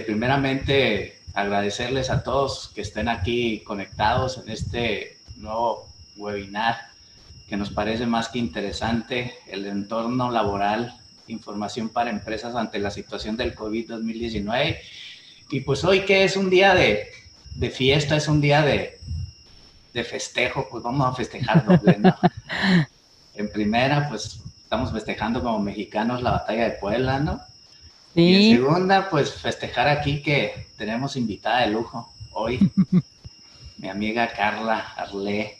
Primeramente, agradecerles a todos que estén aquí conectados en este nuevo webinar que nos parece más que interesante, el entorno laboral, información para empresas ante la situación del COVID-2019. Y pues hoy que es un día de fiesta, es un día de festejo, pues vamos a festejar doble, ¿no? En primera, pues estamos festejando como mexicanos la batalla de Puebla, ¿no? Sí. Y en segunda, pues festejar aquí que tenemos invitada de lujo hoy, mi amiga Carla Arlé.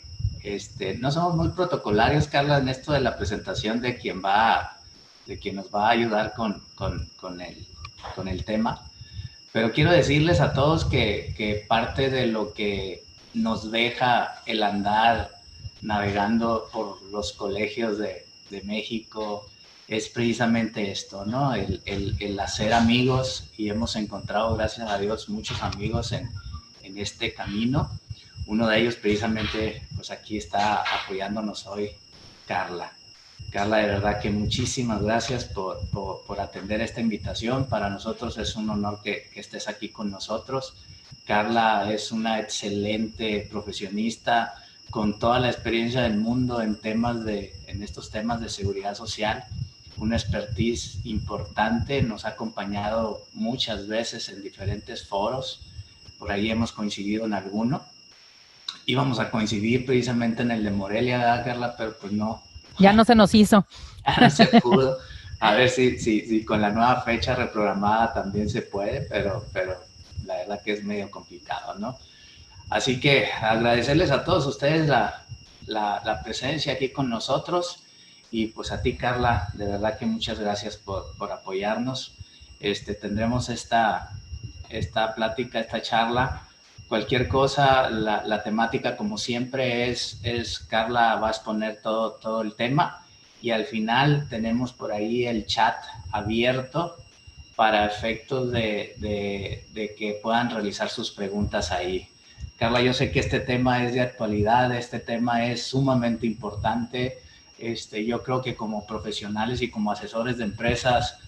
No somos muy protocolarios, Carla, en esto de la presentación de quien nos va a ayudar con el tema. Pero quiero decirles a todos que parte de lo que nos deja el andar navegando por los colegios de México es precisamente esto, ¿no? El hacer amigos, y hemos encontrado, gracias a Dios, muchos amigos en este camino. Uno de ellos precisamente, pues aquí está apoyándonos hoy, Carla. Carla, de verdad que muchísimas gracias por atender esta invitación. Para nosotros es un honor que estés aquí con nosotros. Carla es una excelente profesionista con toda la experiencia del mundo en estos temas de seguridad social, una expertise importante, nos ha acompañado muchas veces en diferentes foros, por ahí hemos coincidido en alguno. Íbamos a coincidir precisamente en el de Morelia, ¿verdad, Carla? Pero pues no. Ya no se nos hizo. No se pudo. A ver si con la nueva fecha reprogramada también se puede, pero la verdad que es medio complicado, ¿no? Así que agradecerles a todos ustedes la presencia aquí con nosotros, y pues a ti, Carla, de verdad que muchas gracias por apoyarnos. Tendremos esta plática, esta charla. Cualquier cosa, la temática como siempre es Carla va a exponer todo el tema, y al final tenemos por ahí el chat abierto para efectos de que puedan realizar sus preguntas ahí. Carla, yo sé que este tema es de actualidad, este tema es sumamente importante. Yo creo que como profesionales y como asesores de empresas,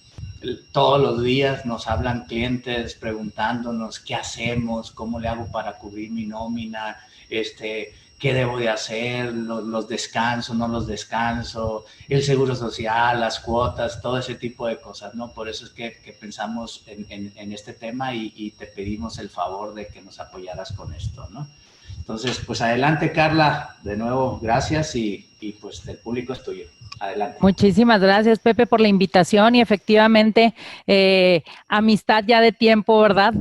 todos los días nos hablan clientes preguntándonos qué hacemos, cómo le hago para cubrir mi nómina, qué debo de hacer, los descanso, no los descanso, el seguro social, las cuotas, todo ese tipo de cosas, ¿no? Por eso es que pensamos en este tema y te pedimos el favor de que nos apoyaras con esto, ¿no? Entonces, pues adelante, Carla, de nuevo, gracias, y pues el público es tuyo. Adelante. Muchísimas gracias, Pepe, por la invitación, y efectivamente, amistad ya de tiempo, ¿verdad?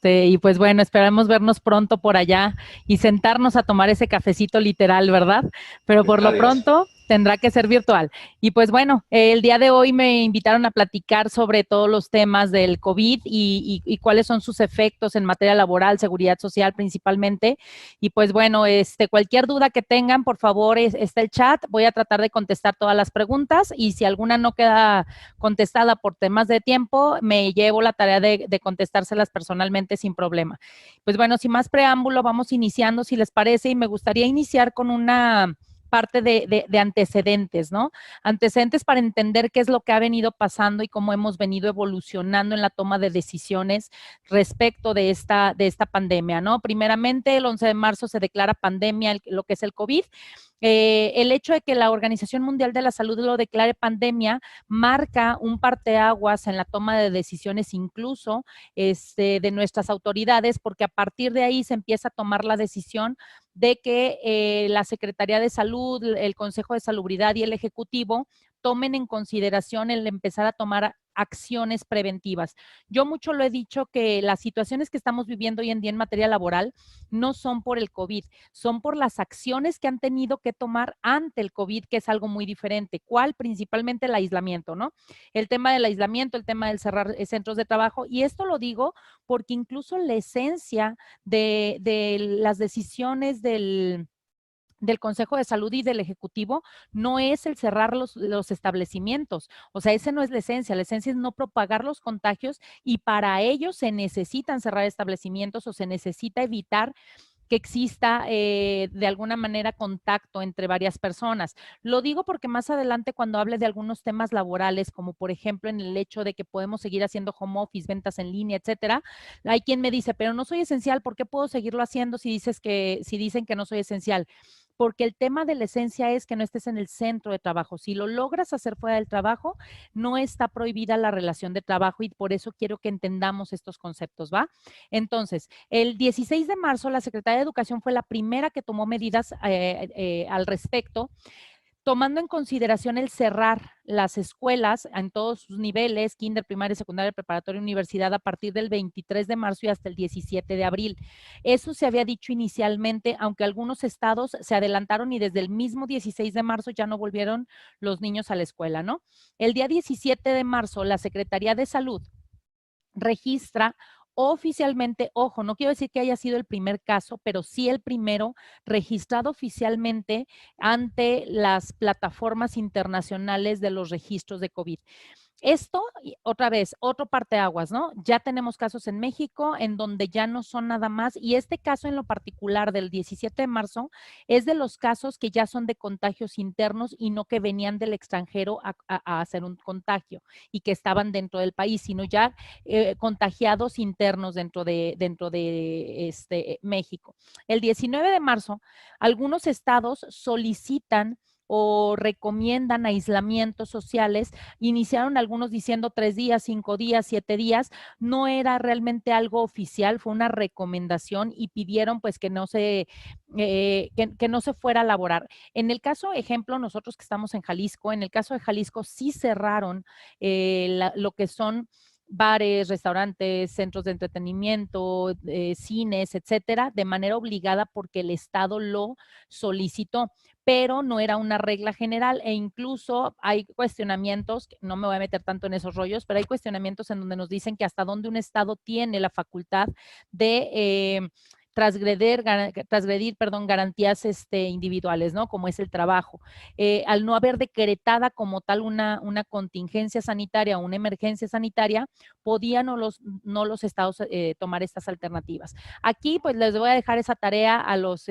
Y pues bueno, esperamos vernos pronto por allá y sentarnos a tomar ese cafecito literal, ¿verdad? Pero por lo pronto tendrá que ser virtual. Y pues bueno, el día de hoy me invitaron a platicar sobre todos los temas del COVID y cuáles son sus efectos en materia laboral, seguridad social principalmente. Y pues bueno, cualquier duda que tengan, por favor, está el chat. Voy a tratar de contestar todas las preguntas, y si alguna no queda contestada por temas de tiempo, me llevo la tarea de contestárselas personalmente sin problema. Pues bueno, sin más preámbulo, vamos iniciando, si les parece, y me gustaría iniciar con una parte de antecedentes, ¿no? Antecedentes para entender qué es lo que ha venido pasando y cómo hemos venido evolucionando en la toma de decisiones respecto de esta pandemia, ¿no? Primeramente, el 11 de marzo se declara pandemia lo que es el COVID. El hecho de que la Organización Mundial de la Salud lo declare pandemia marca un parteaguas en la toma de decisiones, incluso de nuestras autoridades, porque a partir de ahí se empieza a tomar la decisión de que la Secretaría de Salud, el Consejo de Salubridad y el Ejecutivo tomen en consideración el empezar a tomar acciones preventivas. Yo mucho lo he dicho, que las situaciones que estamos viviendo hoy en día en materia laboral no son por el COVID, son por las acciones que han tenido que tomar ante el COVID, que es algo muy diferente. ¿Cuál? Principalmente el aislamiento, ¿no? El tema del aislamiento, el tema del cerrar centros de trabajo, y esto lo digo porque incluso la esencia de las decisiones del Consejo de Salud y del Ejecutivo no es el cerrar los establecimientos. O sea, esa no es la esencia es no propagar los contagios, y para ello se necesitan cerrar establecimientos o se necesita evitar que exista de alguna manera contacto entre varias personas. Lo digo porque más adelante cuando hable de algunos temas laborales, como por ejemplo en el hecho de que podemos seguir haciendo home office, ventas en línea, etcétera, hay quien me dice, pero no soy esencial, ¿por qué puedo seguirlo haciendo si dicen que no soy esencial? Porque el tema de la esencia es que no estés en el centro de trabajo. Si lo logras hacer fuera del trabajo, no está prohibida la relación de trabajo y por eso quiero que entendamos estos conceptos, ¿va? Entonces, el 16 de marzo, la Secretaría de Educación fue la primera que tomó medidas al respecto, tomando en consideración el cerrar las escuelas en todos sus niveles, kinder, primaria, secundaria, preparatoria, universidad, a partir del 23 de marzo y hasta el 17 de abril. Eso se había dicho inicialmente, aunque algunos estados se adelantaron y desde el mismo 16 de marzo ya no volvieron los niños a la escuela, ¿no? El día 17 de marzo, la Secretaría de Salud registra oficialmente, ojo, no quiero decir que haya sido el primer caso, pero sí el primero registrado oficialmente ante las plataformas internacionales de los registros de COVID. Esto, otra vez, otro parteaguas, ¿no? Ya tenemos casos en México en donde ya no son nada más, y este caso en lo particular del 17 de marzo es de los casos que ya son de contagios internos y no que venían del extranjero a hacer un contagio y que estaban dentro del país, sino ya contagiados internos dentro de México. El 19 de marzo, algunos estados solicitan o recomiendan aislamientos sociales. Iniciaron algunos diciendo 3 días, 5 días, 7 días. No era realmente algo oficial, fue una recomendación y pidieron pues que no se fuera a laborar. En el caso, ejemplo, nosotros que estamos en Jalisco, en el caso de Jalisco sí cerraron lo que son bares, restaurantes, centros de entretenimiento, cines, etcétera, de manera obligada porque el Estado lo solicitó, pero no era una regla general e incluso hay cuestionamientos, no me voy a meter tanto en esos rollos, pero hay cuestionamientos en donde nos dicen que hasta dónde un Estado tiene la facultad de transgredir, garantías individuales, ¿no? Como es el trabajo. Al no haber decretada como tal una contingencia sanitaria o una emergencia sanitaria, podían no los estados tomar estas alternativas. Aquí, pues, les voy a dejar esa tarea a los,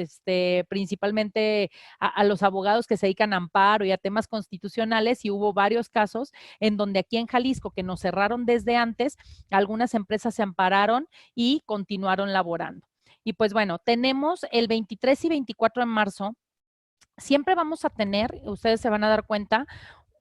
principalmente a los abogados que se dedican a amparo y a temas constitucionales, y hubo varios casos en donde aquí en Jalisco, que nos cerraron desde antes, algunas empresas se ampararon y continuaron laborando. Y pues bueno, tenemos el 23 y 24 de marzo, siempre vamos a tener, ustedes se van a dar cuenta,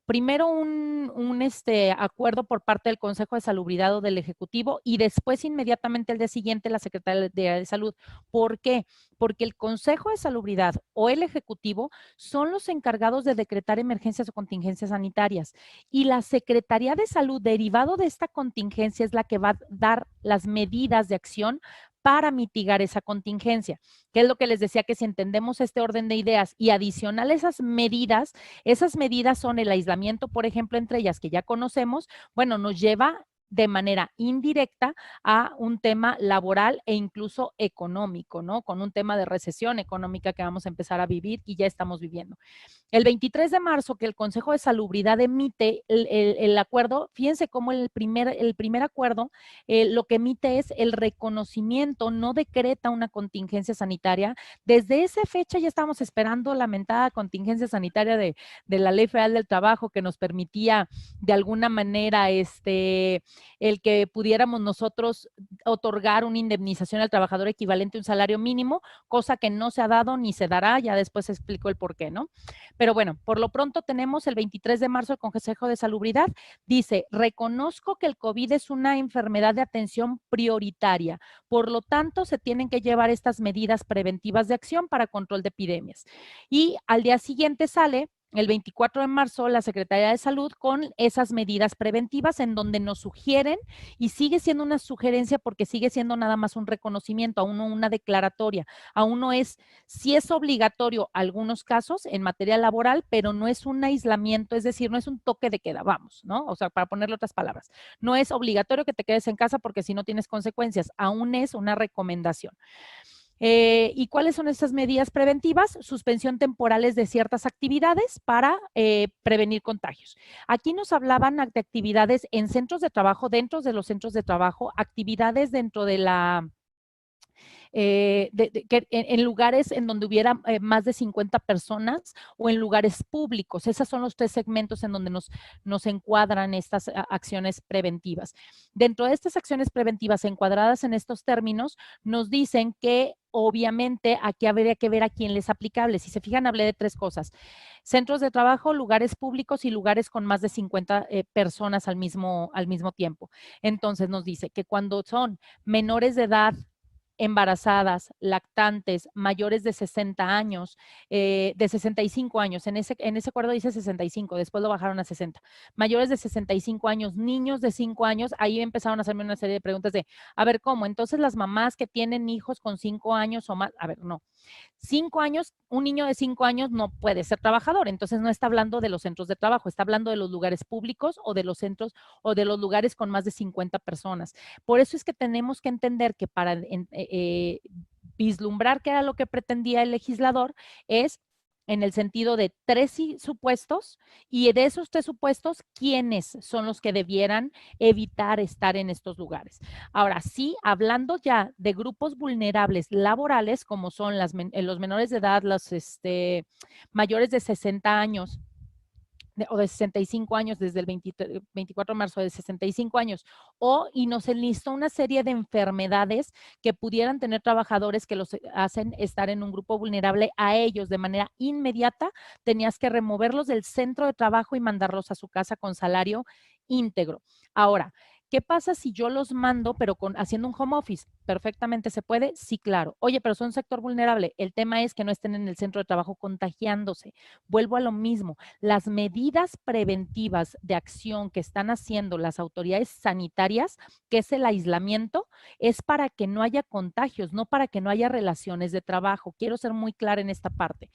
primero un acuerdo por parte del Consejo de Salubridad o del Ejecutivo y después inmediatamente el día siguiente la Secretaría de Salud. ¿Por qué? Porque el Consejo de Salubridad o el Ejecutivo son los encargados de decretar emergencias o contingencias sanitarias y la Secretaría de Salud, derivado de esta contingencia, es la que va a dar las medidas de acción para mitigar esa contingencia, que es lo que les decía, que si entendemos este orden de ideas y adicional esas medidas son el aislamiento, por ejemplo, entre ellas que ya conocemos, bueno, nos lleva de manera indirecta a un tema laboral e incluso económico, ¿no? Con un tema de recesión económica que vamos a empezar a vivir y ya estamos viviendo. El 23 de marzo, que el Consejo de Salubridad emite el acuerdo, fíjense cómo el primer acuerdo lo que emite es el reconocimiento, no decreta una contingencia sanitaria. Desde esa fecha ya estábamos esperando la lamentada contingencia sanitaria de la Ley Federal del Trabajo, que nos permitía de alguna manera el que pudiéramos nosotros otorgar una indemnización al trabajador equivalente a un salario mínimo, cosa que no se ha dado ni se dará, ya después explico el por qué, ¿no? Pero bueno, por lo pronto tenemos el 23 de marzo el Consejo de Salubridad, dice, reconozco que el COVID es una enfermedad de atención prioritaria, por lo tanto se tienen que llevar estas medidas preventivas de acción para control de epidemias. Y al día siguiente sale el 24 de marzo la Secretaría de Salud con esas medidas preventivas en donde nos sugieren, y sigue siendo una sugerencia porque sigue siendo nada más un reconocimiento, aún no una declaratoria, aún no es, sí es obligatorio algunos casos en materia laboral, pero no es un aislamiento, es decir, no es un toque de queda, vamos, ¿no? O sea, para ponerle otras palabras, no es obligatorio que te quedes en casa porque si no tienes consecuencias, aún es una recomendación. ¿Y cuáles son esas medidas preventivas? Suspensión temporales de ciertas actividades para prevenir contagios. Aquí nos hablaban de actividades en centros de trabajo, dentro de los centros de trabajo, actividades dentro de en lugares en donde hubiera más de 50 personas o en lugares públicos. Esos son los 3 segmentos en donde nos encuadran estas acciones preventivas. Dentro de estas acciones preventivas encuadradas en estos términos, nos dicen que obviamente aquí habría que ver a quién les es aplicable. Si se fijan, hablé de 3 cosas: centros de trabajo, lugares públicos y lugares con más de 50 personas al mismo tiempo. Entonces nos dice que cuando son menores de edad, embarazadas, lactantes, mayores de 60 años, de 65 años, en ese acuerdo dice 65, después lo bajaron a 60, mayores de 65 años, niños de 5 años, ahí empezaron a hacerme una serie de preguntas de, a ver, ¿cómo? Entonces las mamás que tienen hijos con 5 años o más, a ver, no, 5 años, un niño de 5 años no puede ser trabajador, entonces no está hablando de los centros de trabajo, está hablando de los lugares públicos o de los centros o de los lugares con más de 50 personas. Por eso es que tenemos que entender que para vislumbrar qué era lo que pretendía el legislador es en el sentido de 3 supuestos, y de esos 3 supuestos, ¿quiénes son los que debieran evitar estar en estos lugares? Ahora, sí, hablando ya de grupos vulnerables laborales, como son los menores de edad, los mayores de 60 años, o de 65 años desde el 24 de marzo de 65 años, y nos enlistó una serie de enfermedades que pudieran tener trabajadores que los hacen estar en un grupo vulnerable. A ellos de manera inmediata tenías que removerlos del centro de trabajo y mandarlos a su casa con salario íntegro. Ahora, ¿qué pasa si yo los mando, pero haciendo un home office? ¿Perfectamente se puede? Sí, claro. Oye, pero son sector vulnerable. El tema es que no estén en el centro de trabajo contagiándose. Vuelvo a lo mismo. Las medidas preventivas de acción que están haciendo las autoridades sanitarias, que es el aislamiento, es para que no haya contagios, no para que no haya relaciones de trabajo. Quiero ser muy clara en esta parte.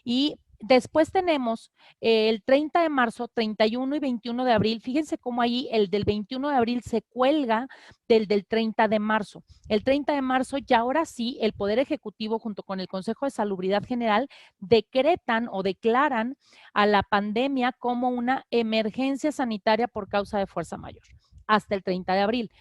Y después tenemos el 30 de marzo, 31 y 21 de abril. Fíjense cómo ahí el del 21 de abril se cuelga del 30 de marzo. El 30 de marzo ya ahora sí el Poder Ejecutivo junto con el Consejo de Salubridad General decretan o declaran a la pandemia como una emergencia sanitaria por causa de fuerza mayor hasta el 30 de abril.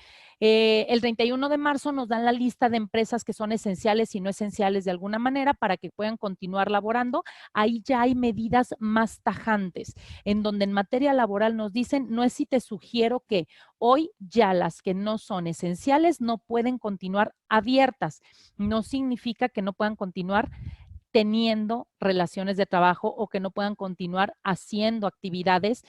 El 31 de marzo nos dan la lista de empresas que son esenciales y no esenciales de alguna manera para que puedan continuar laborando. Ahí ya hay medidas más tajantes, en donde en materia laboral nos dicen, no es si te sugiero que hoy ya las que no son esenciales no pueden continuar abiertas. No significa que no puedan continuar teniendo relaciones de trabajo o que no puedan continuar haciendo actividades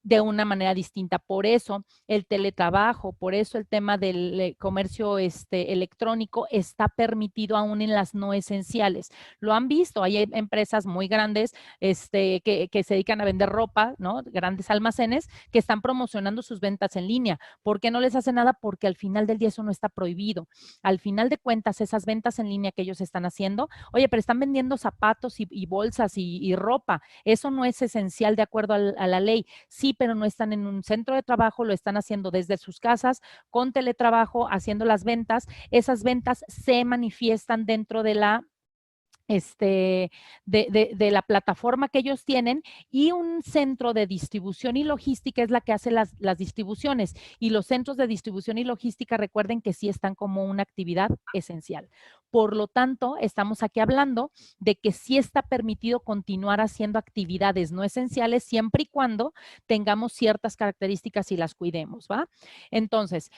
de una manera distinta. Por eso el teletrabajo, por eso el tema del comercio electrónico está permitido aún en las no esenciales. Lo han visto, hay empresas muy grandes que se dedican a vender ropa, ¿no? Grandes almacenes que están promocionando sus ventas en línea. ¿Por qué no les hace nada? Porque al final del día eso no está prohibido. Al final de cuentas, esas ventas en línea que ellos están haciendo, oye, pero están vendiendo zapatos y bolsas y ropa. Eso no es esencial de acuerdo a la ley. Sí, pero no están en un centro de trabajo, lo están haciendo desde sus casas, con teletrabajo, haciendo las ventas. Esas ventas se manifiestan dentro de la de la plataforma que ellos tienen, y un centro de distribución y logística es la que hace las distribuciones, y los centros de distribución y logística, recuerden que sí están como una actividad esencial. Por lo tanto, estamos aquí hablando de que sí está permitido continuar haciendo actividades no esenciales siempre y cuando tengamos ciertas características y las cuidemos, ¿va? Entonces,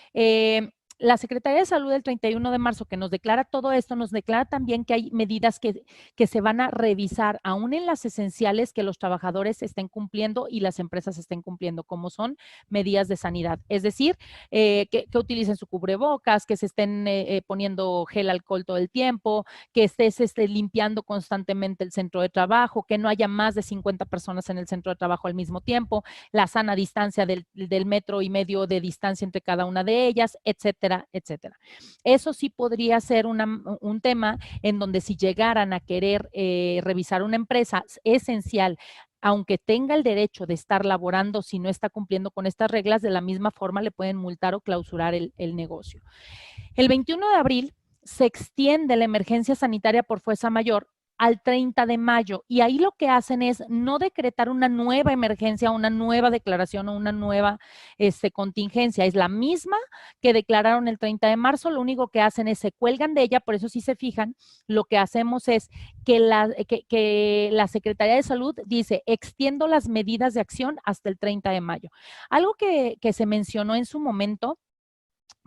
la Secretaría de Salud del 31 de marzo, que nos declara todo esto, nos declara también que hay medidas que se van a revisar, aún en las esenciales, que los trabajadores estén cumpliendo y las empresas estén cumpliendo, como son medidas de sanidad. Es decir, que utilicen su cubrebocas, que se estén poniendo gel alcohol todo el tiempo, que se esté limpiando constantemente el centro de trabajo, que no haya más de 50 personas en el centro de trabajo al mismo tiempo, la sana distancia del 1,5 metros de distancia entre cada una de ellas, etcétera, etcétera. Eso sí podría ser un tema en donde si llegaran a querer revisar una empresa esencial, aunque tenga el derecho de estar laborando, si no está cumpliendo con estas reglas, de la misma forma le pueden multar o clausurar el negocio. El 21 de abril se extiende la emergencia sanitaria por fuerza mayor al 30 de mayo. Y ahí lo que hacen es no decretar una nueva emergencia, una nueva declaración o una nueva contingencia. Es la misma que declararon el 30 de marzo, lo único que hacen es se cuelgan de ella, por eso si se fijan, lo que hacemos es que la Secretaría de Salud dice, extiendo las medidas de acción hasta el 30 de mayo. Algo que se mencionó en su momento,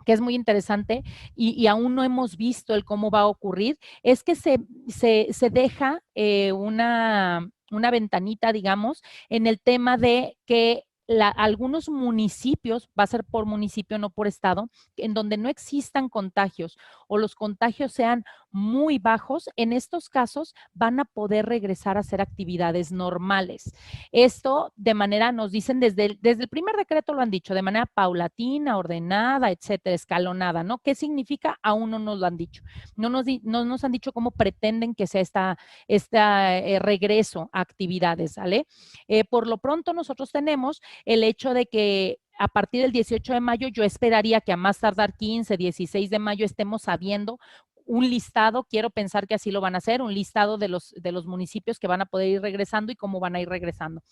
que es muy interesante y aún no hemos visto el cómo va a ocurrir, es que se deja una ventanita, digamos, en el tema de que algunos municipios, va a ser por municipio, no por estado, en donde no existan contagios o los contagios sean muy bajos, en estos casos van a poder regresar a hacer actividades normales. Esto de manera, nos dicen desde el primer decreto lo han dicho, de manera paulatina, ordenada, etcétera, escalonada, ¿no? ¿Qué significa? Aún no nos lo han dicho. No nos han dicho cómo pretenden que sea este regreso a actividades, ¿vale? Por lo pronto nosotros tenemos el hecho de que a partir del 18 de mayo yo esperaría que a más tardar 15, 16 de mayo estemos sabiendo un listado, quiero pensar que así lo van a hacer, un listado de los municipios que van a poder ir regresando y cómo van a ir regresando.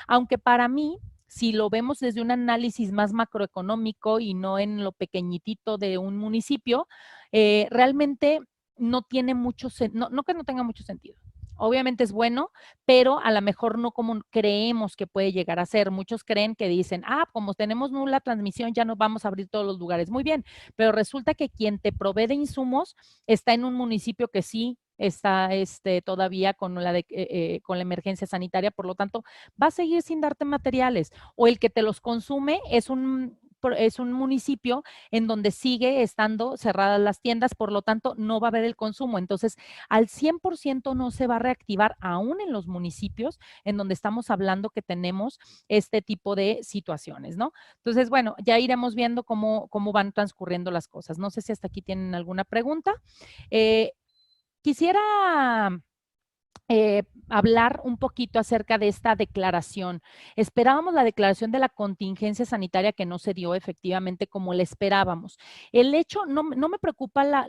Aunque para mí, si lo vemos desde un análisis más macroeconómico y no en lo pequeñitito de un municipio, realmente no tiene mucho, no que no tenga mucho sentido. Obviamente es bueno, pero a lo mejor no como creemos que puede llegar a ser. Muchos creen que dicen, como tenemos nula transmisión, ya nos vamos a abrir todos los lugares. Muy bien, pero resulta que quien te provee de insumos está en un municipio que sí está todavía con la emergencia sanitaria, por lo tanto, va a seguir sin darte materiales. O el que te los consume es un municipio en donde sigue estando cerradas las tiendas, por lo tanto no va a haber el consumo. Entonces, al 100% no se va a reactivar aún en los municipios en donde estamos hablando que tenemos este tipo de situaciones, ¿no? Entonces, bueno, ya iremos viendo cómo van transcurriendo las cosas. No sé si hasta aquí tienen alguna pregunta. Quisiera hablar un poquito acerca de esta declaración. Esperábamos la declaración de la contingencia sanitaria que no se dio efectivamente como la esperábamos. El hecho, no me preocupa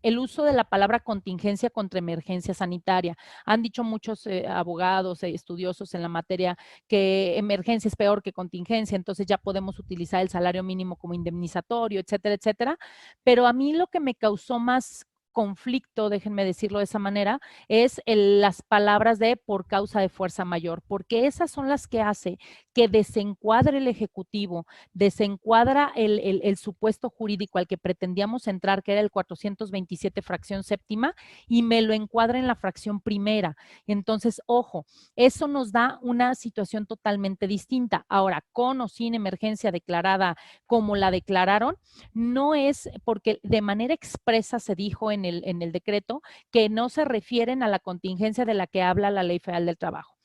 el uso de la palabra contingencia contra emergencia sanitaria. Han dicho muchos abogados, estudiosos en la materia que emergencia es peor que contingencia, entonces ya podemos utilizar el salario mínimo como indemnizatorio, etcétera, etcétera. Pero a mí lo que me causó más conflicto, déjenme decirlo de esa manera, es las palabras de por causa de fuerza mayor, porque esas son las que hace que desencuadre el Ejecutivo, desencuadra el supuesto jurídico al que pretendíamos entrar, que era el 427 fracción séptima, y me lo encuadra en la fracción primera. Entonces, ojo, eso nos da una situación totalmente distinta. Ahora, con o sin emergencia declarada como la declararon, no es porque de manera expresa se dijo en el decreto que no se refieren a la contingencia de la que habla la Ley Federal del Trabajo.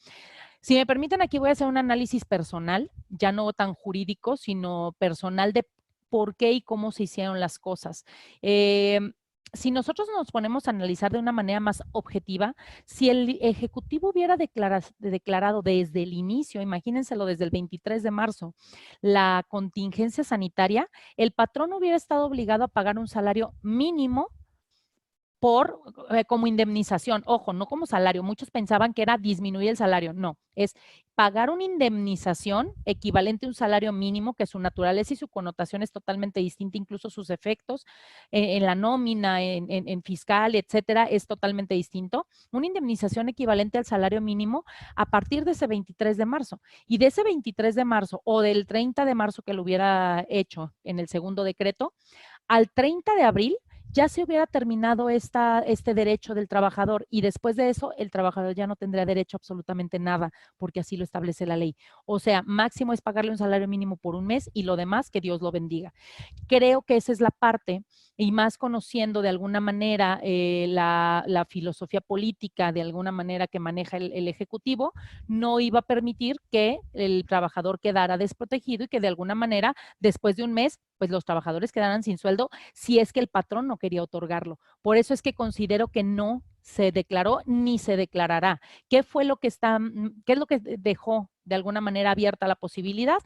Si me permiten, aquí voy a hacer un análisis personal, ya no tan jurídico, sino personal de por qué y cómo se hicieron las cosas. Si nosotros nos ponemos a analizar de una manera más objetiva, si el Ejecutivo hubiera declarado desde el inicio, imagínenselo desde el 23 de marzo, la contingencia sanitaria, el patrón hubiera estado obligado a pagar un salario mínimo como indemnización, ojo, no como salario. Muchos pensaban que era disminuir el salario, no, es pagar una indemnización equivalente a un salario mínimo, que su naturaleza y su connotación es totalmente distinta, incluso sus efectos en la nómina, en fiscal, etcétera, es totalmente distinto. Una indemnización equivalente al salario mínimo a partir de ese 23 de marzo. Y de ese 23 de marzo o del 30 de marzo que lo hubiera hecho en el segundo decreto, al 30 de abril ya se hubiera terminado este derecho del trabajador y después de eso el trabajador ya no tendría derecho a absolutamente nada porque así lo establece la ley. O sea, máximo es pagarle un salario mínimo por un mes y lo demás que Dios lo bendiga. Creo que esa es la parte y más conociendo de alguna manera la filosofía política de alguna manera que maneja el Ejecutivo, no iba a permitir que el trabajador quedara desprotegido y que de alguna manera después de un mes pues los trabajadores quedaran sin sueldo si es que el patrón no quería otorgarlo. Por eso es que considero que no se declaró ni se declarará. ¿Qué fue lo que qué es lo que dejó de alguna manera abierta la posibilidad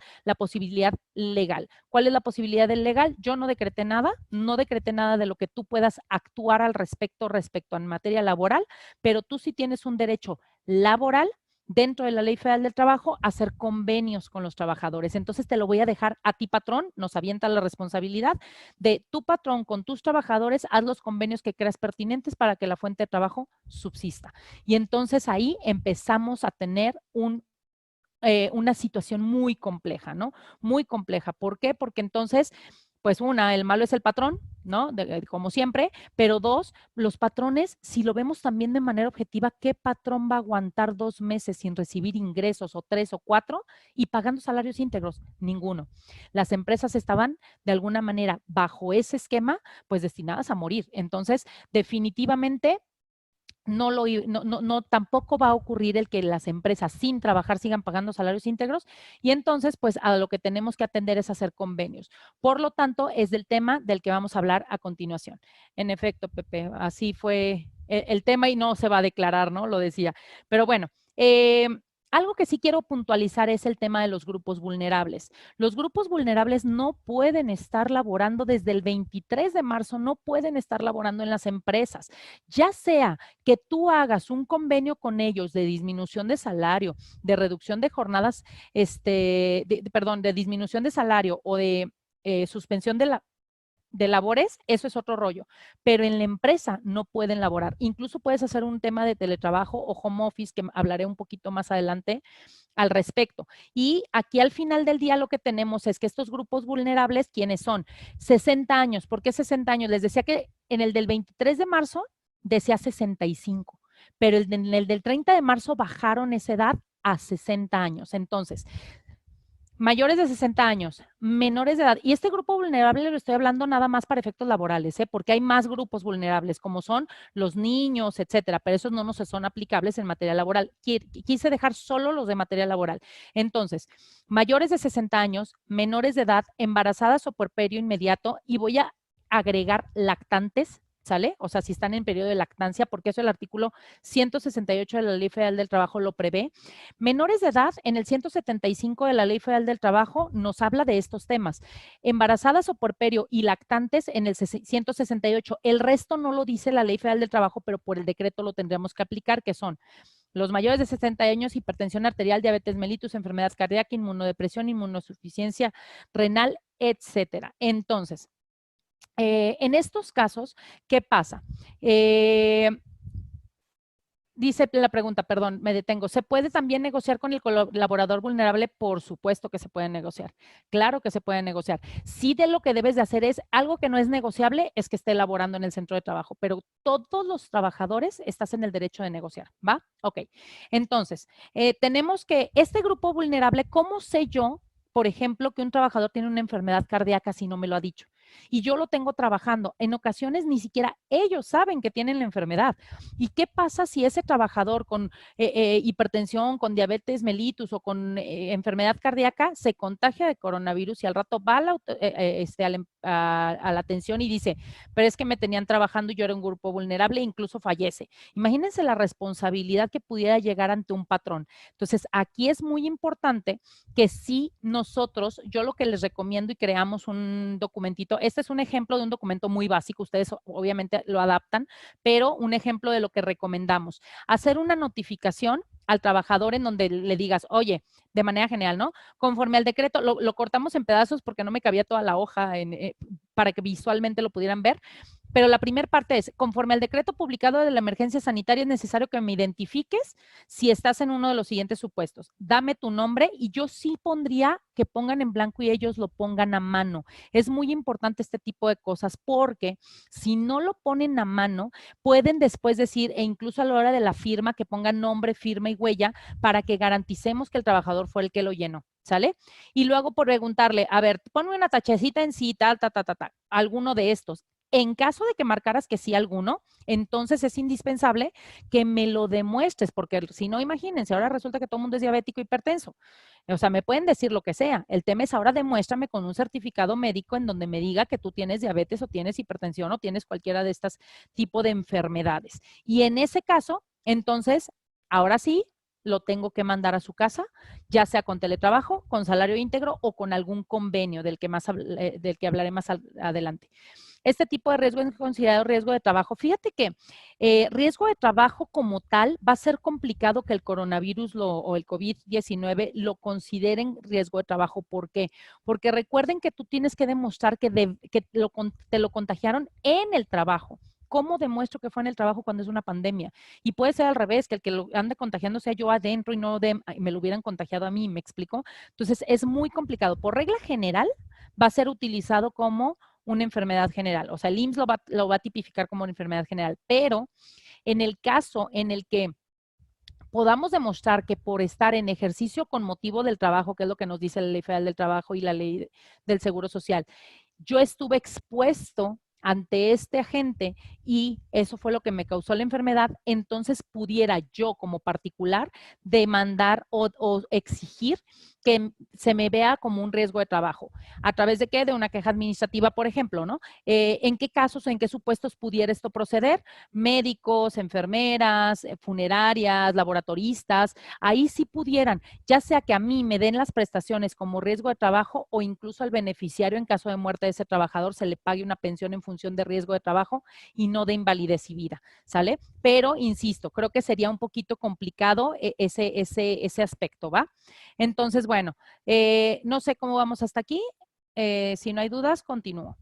legal. ¿Cuál es la posibilidad del legal? Yo no decreté nada de lo que tú puedas actuar al respecto en materia laboral, pero tú sí tienes un derecho laboral dentro de la Ley Federal del Trabajo, hacer convenios con los trabajadores. Entonces te lo voy a dejar a ti, patrón, nos avienta la responsabilidad de tu patrón con tus trabajadores, haz los convenios que creas pertinentes para que la fuente de trabajo subsista. Y entonces ahí empezamos a tener una situación muy compleja, ¿no? Muy compleja. ¿Por qué? Porque entonces, pues una, el malo es el patrón, ¿no? Como siempre, pero dos, los patrones, si lo vemos también de manera objetiva, ¿qué patrón va a aguantar 2 meses sin recibir ingresos o 3 o 4 y pagando salarios íntegros? Ninguno. Las empresas estaban de alguna manera bajo ese esquema, pues destinadas a morir. Entonces, definitivamente tampoco va a ocurrir el que las empresas sin trabajar sigan pagando salarios íntegros y entonces pues a lo que tenemos que atender es hacer convenios. Por lo tanto, es del tema del que vamos a hablar a continuación. En efecto, Pepe, así fue el tema y no se va a declarar, ¿no? Lo decía. Pero bueno, algo que sí quiero puntualizar es el tema de los grupos vulnerables. Los grupos vulnerables no pueden estar laborando desde el 23 de marzo, no pueden estar laborando en las empresas, ya sea que tú hagas un convenio con ellos de disminución de salario, de reducción de jornadas, de disminución de salario o de suspensión de labores, eso es otro rollo, pero en la empresa no pueden laborar. Incluso puedes hacer un tema de teletrabajo o home office, que hablaré un poquito más adelante al respecto. Y aquí al final del día lo que tenemos es que estos grupos vulnerables, ¿quiénes son? 60 años. ¿Por qué 60 años? Les decía que en el del 23 de marzo decía 65, pero en el del 30 de marzo bajaron esa edad a 60 años. Entonces, mayores de 60 años, menores de edad. Y este grupo vulnerable lo estoy hablando nada más para efectos laborales, porque hay más grupos vulnerables, como son los niños, etcétera, pero esos no nos son aplicables en materia laboral. Quise dejar solo los de materia laboral. Entonces, mayores de 60 años, menores de edad, embarazadas o puerperio inmediato, y voy a agregar lactantes, ¿sale? O sea, si están en periodo de lactancia, porque eso el artículo 168 de la Ley Federal del Trabajo lo prevé. Menores de edad, en el 175 de la Ley Federal del Trabajo nos habla de estos temas. Embarazadas o puerperio y lactantes en el 168. El resto no lo dice la Ley Federal del Trabajo, pero por el decreto lo tendremos que aplicar, que son los mayores de 60 años, hipertensión arterial, diabetes mellitus, enfermedad cardíaca, inmunodepresión, inmunosuficiencia renal, etcétera. Entonces, en estos casos, ¿qué pasa? Dice la pregunta, perdón, me detengo. ¿Se puede también negociar con el colaborador vulnerable? Por supuesto que se puede negociar. Claro que se puede negociar. Sí, de lo que debes de hacer es algo que no es negociable, es que esté laborando en el centro de trabajo, pero todos los trabajadores estás en el derecho de negociar, ¿va? Ok. Entonces, tenemos que este grupo vulnerable, ¿cómo sé yo, por ejemplo, que un trabajador tiene una enfermedad cardíaca si no me lo ha dicho? Y yo lo tengo trabajando. En ocasiones ni siquiera ellos saben que tienen la enfermedad. ¿Y qué pasa si ese trabajador con hipertensión, con diabetes mellitus o con enfermedad cardíaca se contagia de coronavirus y al rato va a la atención y dice, pero es que me tenían trabajando y yo era un grupo vulnerable e incluso fallece? Imagínense la responsabilidad que pudiera llegar ante un patrón. Entonces, aquí es muy importante que sí nosotros, yo lo que les recomiendo y creamos un documentito, este es un ejemplo de un documento muy básico, ustedes obviamente lo adaptan, pero un ejemplo de lo que recomendamos. Hacer una notificación al trabajador en donde le digas, oye, de manera general, ¿no? Conforme al decreto, lo cortamos en pedazos porque no me cabía toda la hoja para que visualmente lo pudieran ver. Pero la primera parte es, conforme al decreto publicado de la emergencia sanitaria, es necesario que me identifiques si estás en uno de los siguientes supuestos. Dame tu nombre y yo sí pondría que pongan en blanco y ellos lo pongan a mano. Es muy importante este tipo de cosas porque si no lo ponen a mano, pueden después decir, e incluso a la hora de la firma, que pongan nombre, firma y huella para que garanticemos que el trabajador fue el que lo llenó. ¿Sale? Y luego por preguntarle, a ver, ponme una tachecita en sí, tal, alguno de estos. En caso de que marcaras que sí alguno, entonces es indispensable que me lo demuestres, porque si no, imagínense, ahora resulta que todo el mundo es diabético e hipertenso. O sea, me pueden decir lo que sea. El tema es ahora demuéstrame con un certificado médico en donde me diga que tú tienes diabetes o tienes hipertensión o tienes cualquiera de estas tipos de enfermedades. Y en ese caso, entonces, ahora sí, lo tengo que mandar a su casa, ya sea con teletrabajo, con salario íntegro o con algún convenio del que hablaré más adelante. Este tipo de riesgo es considerado riesgo de trabajo. Fíjate que riesgo de trabajo como tal va a ser complicado que el coronavirus o el COVID-19 lo consideren riesgo de trabajo. ¿Por qué? Porque recuerden que tú tienes que demostrar que te lo contagiaron en el trabajo. ¿Cómo demuestro que fue en el trabajo cuando es una pandemia? Y puede ser al revés, que el que lo ande contagiando sea yo adentro y no me lo hubieran contagiado a mí, ¿me explico? Entonces, es muy complicado. Por regla general, va a ser utilizado como una enfermedad general. O sea, el IMSS lo va a tipificar como una enfermedad general, pero en el caso en el que podamos demostrar que por estar en ejercicio con motivo del trabajo, que es lo que nos dice la Ley Federal del Trabajo y la Ley del Seguro Social, yo estuve expuesto ante este agente y eso fue lo que me causó la enfermedad, entonces pudiera yo como particular demandar o exigir que se me vea como un riesgo de trabajo. ¿A través de qué? De una queja administrativa, por ejemplo, ¿no? ¿En qué casos, en qué supuestos pudiera esto proceder? Médicos, enfermeras, funerarias, laboratoristas, ahí sí pudieran, ya sea que a mí me den las prestaciones como riesgo de trabajo o incluso al beneficiario en caso de muerte de ese trabajador se le pague una pensión en función de riesgo de trabajo y no de invalidez y vida, ¿sale? Pero, insisto, creo que sería un poquito complicado ese aspecto, ¿va? Entonces, bueno, no sé cómo vamos hasta aquí. Si no hay dudas, continúo.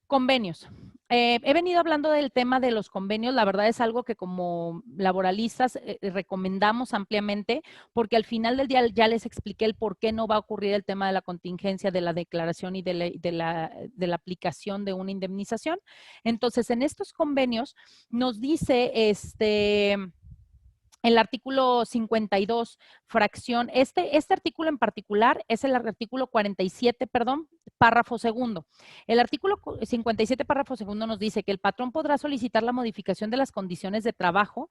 Convenios. He venido hablando del tema de los convenios, la verdad es algo que como laboralistas recomendamos ampliamente, porque al final del día ya les expliqué el por qué no va a ocurrir el tema de la contingencia, de la declaración y de la aplicación de una indemnización. Entonces, en estos convenios nos dice el artículo 52, fracción, este artículo en particular es el artículo 47, perdón, párrafo segundo. El artículo 57, párrafo segundo nos dice que el patrón podrá solicitar la modificación de las condiciones de trabajo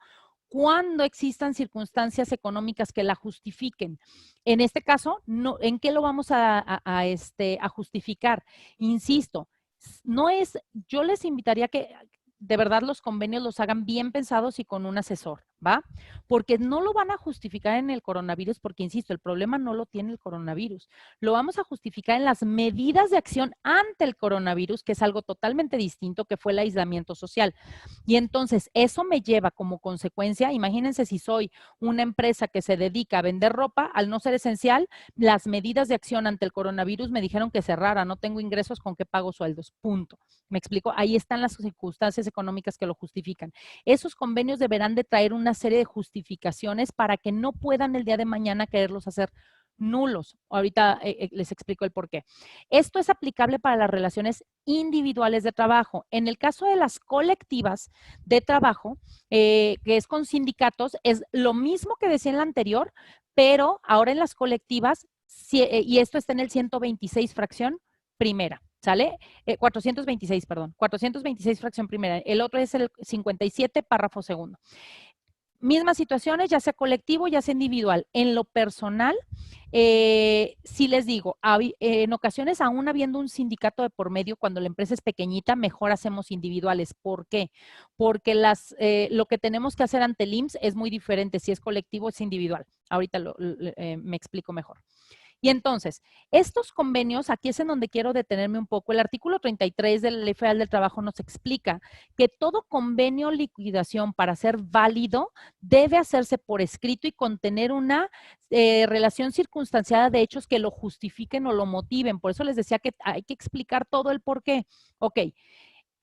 cuando existan circunstancias económicas que la justifiquen. En este caso, no, ¿en qué lo vamos a justificar? Insisto, no es, yo les invitaría que de verdad los convenios los hagan bien pensados y con un asesor, ¿va? Porque no lo van a justificar en el coronavirus, porque insisto, el problema no lo tiene el coronavirus. Lo vamos a justificar en las medidas de acción ante el coronavirus, que es algo totalmente distinto, que fue el aislamiento social. Y entonces, eso me lleva como consecuencia, imagínense si soy una empresa que se dedica a vender ropa, al no ser esencial, las medidas de acción ante el coronavirus me dijeron que cerrara, no tengo ingresos, ¿con qué pago sueldos? Punto. ¿Me explico? Ahí están las circunstancias económicas que lo justifican. Esos convenios deberán de traer una serie de justificaciones para que no puedan el día de mañana quererlos hacer nulos. Ahorita les explico el por qué. Esto es aplicable para las relaciones individuales de trabajo. En el caso de las colectivas de trabajo, que es con sindicatos, es lo mismo que decía en la anterior, pero ahora en las colectivas, y esto está en el 126 fracción primera. ¿Sale? 426, perdón. 426 fracción primera. El otro es el 57 párrafo segundo. Mismas situaciones, ya sea colectivo, ya sea individual. En lo personal, sí les digo, en ocasiones aún habiendo un sindicato de por medio, cuando la empresa es pequeñita, mejor hacemos individuales. ¿Por qué? Porque lo que tenemos que hacer ante el IMSS es muy diferente si es colectivo o es individual. Ahorita me explico mejor. Y entonces, estos convenios, aquí es en donde quiero detenerme un poco. El artículo 33 de la Ley Federal del Trabajo nos explica que todo convenio o liquidación para ser válido debe hacerse por escrito y contener una relación circunstanciada de hechos que lo justifiquen o lo motiven. Por eso les decía que hay que explicar todo el por qué. Ok,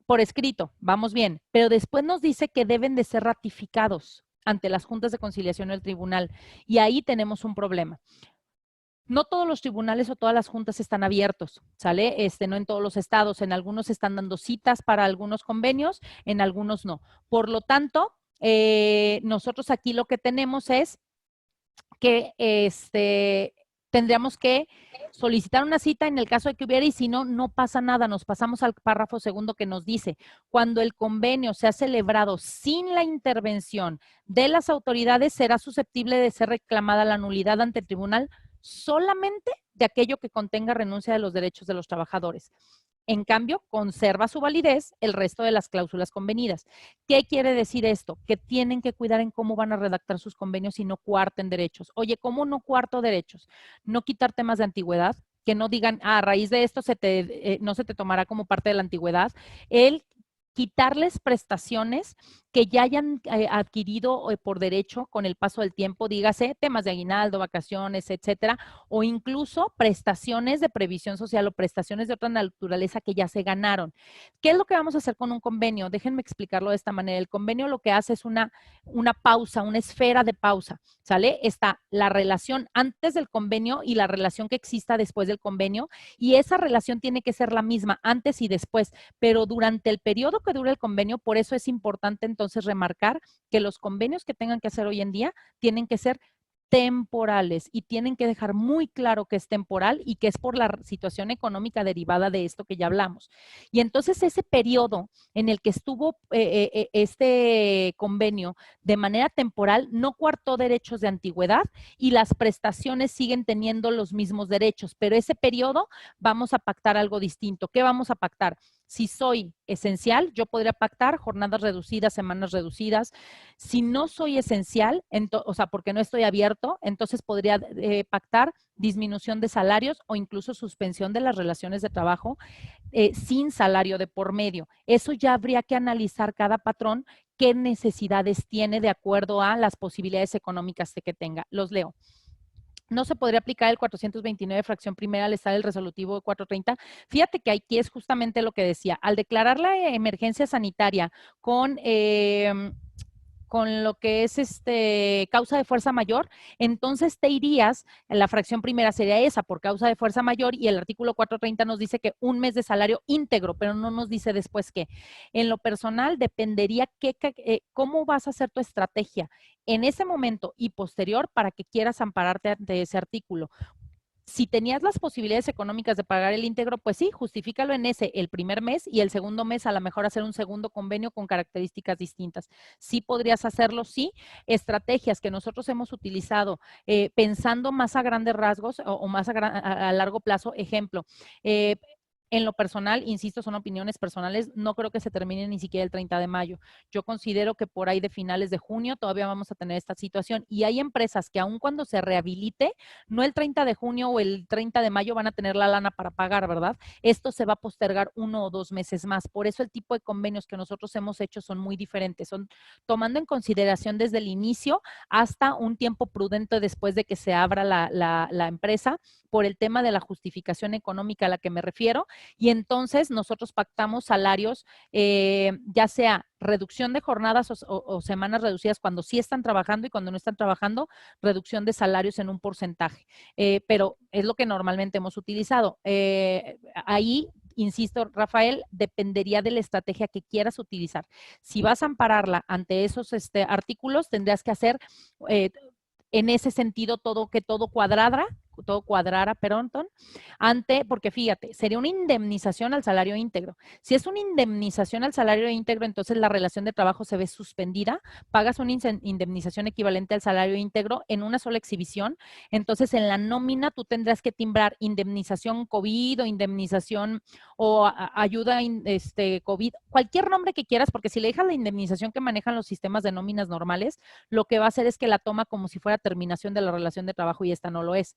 por escrito, vamos bien, pero después nos dice que deben de ser ratificados ante las juntas de conciliación o el tribunal. Y ahí tenemos un problema. No todos los tribunales o todas las juntas están abiertos, ¿sale? No en todos los estados, en algunos están dando citas para algunos convenios, en algunos no. Por lo tanto, nosotros aquí lo que tenemos es que tendríamos que solicitar una cita en el caso de que hubiera y si no, no pasa nada. Nos pasamos al párrafo segundo que nos dice, cuando el convenio se ha celebrado sin la intervención de las autoridades, será susceptible de ser reclamada la nulidad ante el tribunal solamente de aquello que contenga renuncia de los derechos de los trabajadores. En cambio, conserva su validez el resto de las cláusulas convenidas. ¿Qué quiere decir esto? Que tienen que cuidar en cómo van a redactar sus convenios y no cuarten derechos. Oye, ¿cómo no cuarto derechos? No quitar temas de antigüedad, que no digan, a raíz de esto no se te tomará como parte de la antigüedad. El quitarles prestaciones que ya hayan adquirido por derecho con el paso del tiempo, dígase temas de aguinaldo, vacaciones, etcétera, o incluso prestaciones de previsión social o prestaciones de otra naturaleza que ya se ganaron. ¿Qué es lo que vamos a hacer con un convenio? Déjenme explicarlo de esta manera. El convenio lo que hace es una pausa, una esfera de pausa, ¿sale? Está la relación antes del convenio y la relación que exista después del convenio, y esa relación tiene que ser la misma antes y después, pero durante el periodo que dure el convenio. Por eso es importante entonces remarcar que los convenios que tengan que hacer hoy en día tienen que ser temporales y tienen que dejar muy claro que es temporal y que es por la situación económica derivada de esto que ya hablamos. Y entonces ese periodo en el que estuvo este convenio de manera temporal no coartó derechos de antigüedad y las prestaciones siguen teniendo los mismos derechos, pero ese periodo vamos a pactar algo distinto. ¿Qué vamos a pactar? Si soy esencial, yo podría pactar jornadas reducidas, semanas reducidas. Si no soy esencial, o sea, porque no estoy abierto, entonces podría pactar disminución de salarios o incluso suspensión de las relaciones de trabajo sin salario de por medio. Eso ya habría que analizar cada patrón qué necesidades tiene de acuerdo a las posibilidades económicas que tenga. Los leo. No se podría aplicar el 429 fracción primera al estar el resolutivo 430. Fíjate que aquí es justamente lo que decía. Al declarar la emergencia sanitaria con lo que es causa de fuerza mayor, entonces te irías, la fracción primera sería esa por causa de fuerza mayor y el artículo 430 nos dice que un mes de salario íntegro, pero no nos dice después qué. En lo personal dependería cómo vas a hacer tu estrategia en ese momento y posterior para que quieras ampararte ante ese artículo. Si tenías las posibilidades económicas de pagar el íntegro, pues sí, justifícalo en el primer mes y el segundo mes a lo mejor hacer un segundo convenio con características distintas. Sí podrías hacerlo, sí. Estrategias que nosotros hemos utilizado pensando más a grandes rasgos o más a largo plazo, ejemplo, en lo personal, insisto, son opiniones personales, no creo que se termine ni siquiera el 30 de mayo. Yo considero que por ahí de finales de junio todavía vamos a tener esta situación y hay empresas que aun cuando se rehabilite, no el 30 de junio o el 30 de mayo van a tener la lana para pagar, ¿verdad? Esto se va a postergar 1 o 2 meses más. Por eso el tipo de convenios que nosotros hemos hecho son muy diferentes. Son tomando en consideración desde el inicio hasta un tiempo prudente después de que se abra la empresa por el tema de la justificación económica a la que me refiero. Y entonces nosotros pactamos salarios, ya sea reducción de jornadas o semanas reducidas cuando sí están trabajando y cuando no están trabajando, reducción de salarios en un porcentaje. Pero es lo que normalmente hemos utilizado. Ahí, insisto, Rafael, dependería de la estrategia que quieras utilizar. Si vas a ampararla ante esos artículos, tendrías que hacer en ese sentido que todo cuadrara, porque fíjate, sería una indemnización al salario íntegro. Si es una indemnización al salario íntegro, entonces la relación de trabajo se ve suspendida, pagas una indemnización equivalente al salario íntegro en una sola exhibición, entonces en la nómina tú tendrás que timbrar indemnización COVID o indemnización o ayuda COVID, cualquier nombre que quieras, porque si le dejas la indemnización que manejan los sistemas de nóminas normales, lo que va a hacer es que la toma como si fuera terminación de la relación de trabajo y esta no lo es.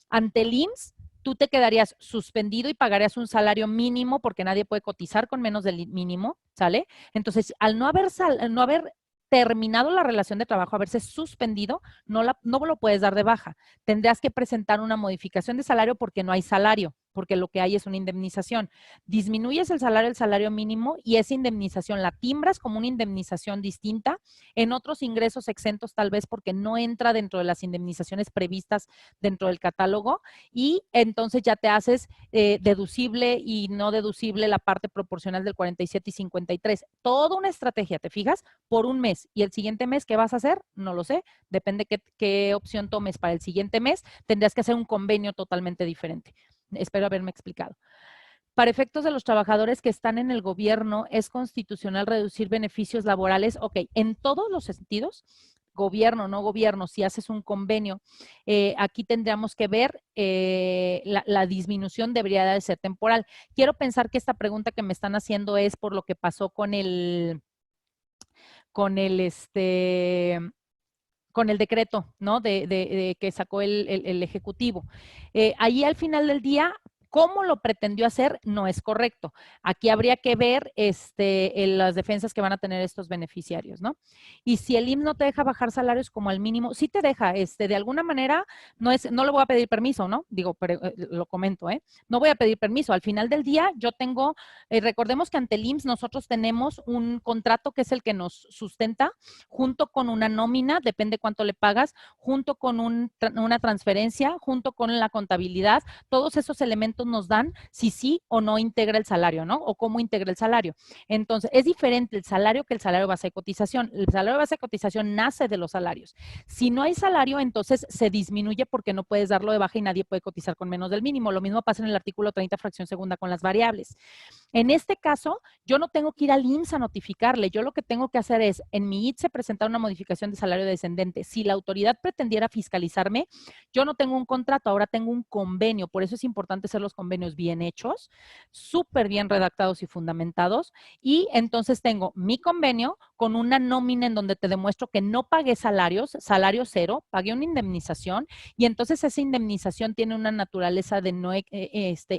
Ante el IMSS, tú te quedarías suspendido y pagarías un salario mínimo porque nadie puede cotizar con menos del mínimo, ¿sale? Entonces, al no haber terminado la relación de trabajo, haberse suspendido, no lo puedes dar de baja. Tendrás que presentar una modificación de salario porque no hay salario, porque lo que hay es una indemnización. Disminuyes el salario mínimo y esa indemnización la timbras como una indemnización distinta en otros ingresos exentos tal vez porque no entra dentro de las indemnizaciones previstas dentro del catálogo y entonces ya te haces deducible y no deducible la parte proporcional del 47 y 53. Toda una estrategia, ¿te fijas? Por un mes. ¿Y el siguiente mes qué vas a hacer? No lo sé. Depende qué opción tomes para el siguiente mes. Tendrías que hacer un convenio totalmente diferente. Espero haberme explicado. Para efectos de los trabajadores que están en el gobierno, ¿es constitucional reducir beneficios laborales? Ok, en todos los sentidos, gobierno, no gobierno, si haces un convenio, aquí tendríamos que ver la disminución debería de ser temporal. Quiero pensar que esta pregunta que me están haciendo es por lo que pasó con el con el decreto, ¿no? De que sacó el Ejecutivo. Ahí al final del día, cómo lo pretendió hacer no es correcto. Aquí habría que ver las defensas que van a tener estos beneficiarios, ¿no? Y si el IMSS no te deja bajar salarios como al mínimo, sí te deja, de alguna manera, no le voy a pedir permiso, ¿no? Digo, pero lo comento, ¿eh? No voy a pedir permiso. Al final del día, yo tengo, recordemos que ante el IMSS nosotros tenemos un contrato que es el que nos sustenta, junto con una nómina, depende cuánto le pagas, junto con una transferencia, junto con la contabilidad, todos esos elementos nos dan si sí o no integra el salario, ¿no? O cómo integra el salario. Entonces, es diferente el salario que el salario base de cotización. El salario base de cotización nace de los salarios. Si no hay salario, entonces se disminuye porque no puedes darlo de baja y nadie puede cotizar con menos del mínimo. Lo mismo pasa en el artículo 30, fracción segunda con las variables. En este caso, yo no tengo que ir al IMSS a notificarle. Yo lo que tengo que hacer es, en mi ITSE, presentar una modificación de salario descendente. Si la autoridad pretendiera fiscalizarme, yo no tengo un contrato, ahora tengo un convenio. Por eso es importante hacer los convenios bien hechos, súper bien redactados y fundamentados. Y entonces tengo mi convenio con una nómina en donde te demuestro que no pagué salarios, salario cero, pagué una indemnización y entonces esa indemnización tiene una naturaleza de no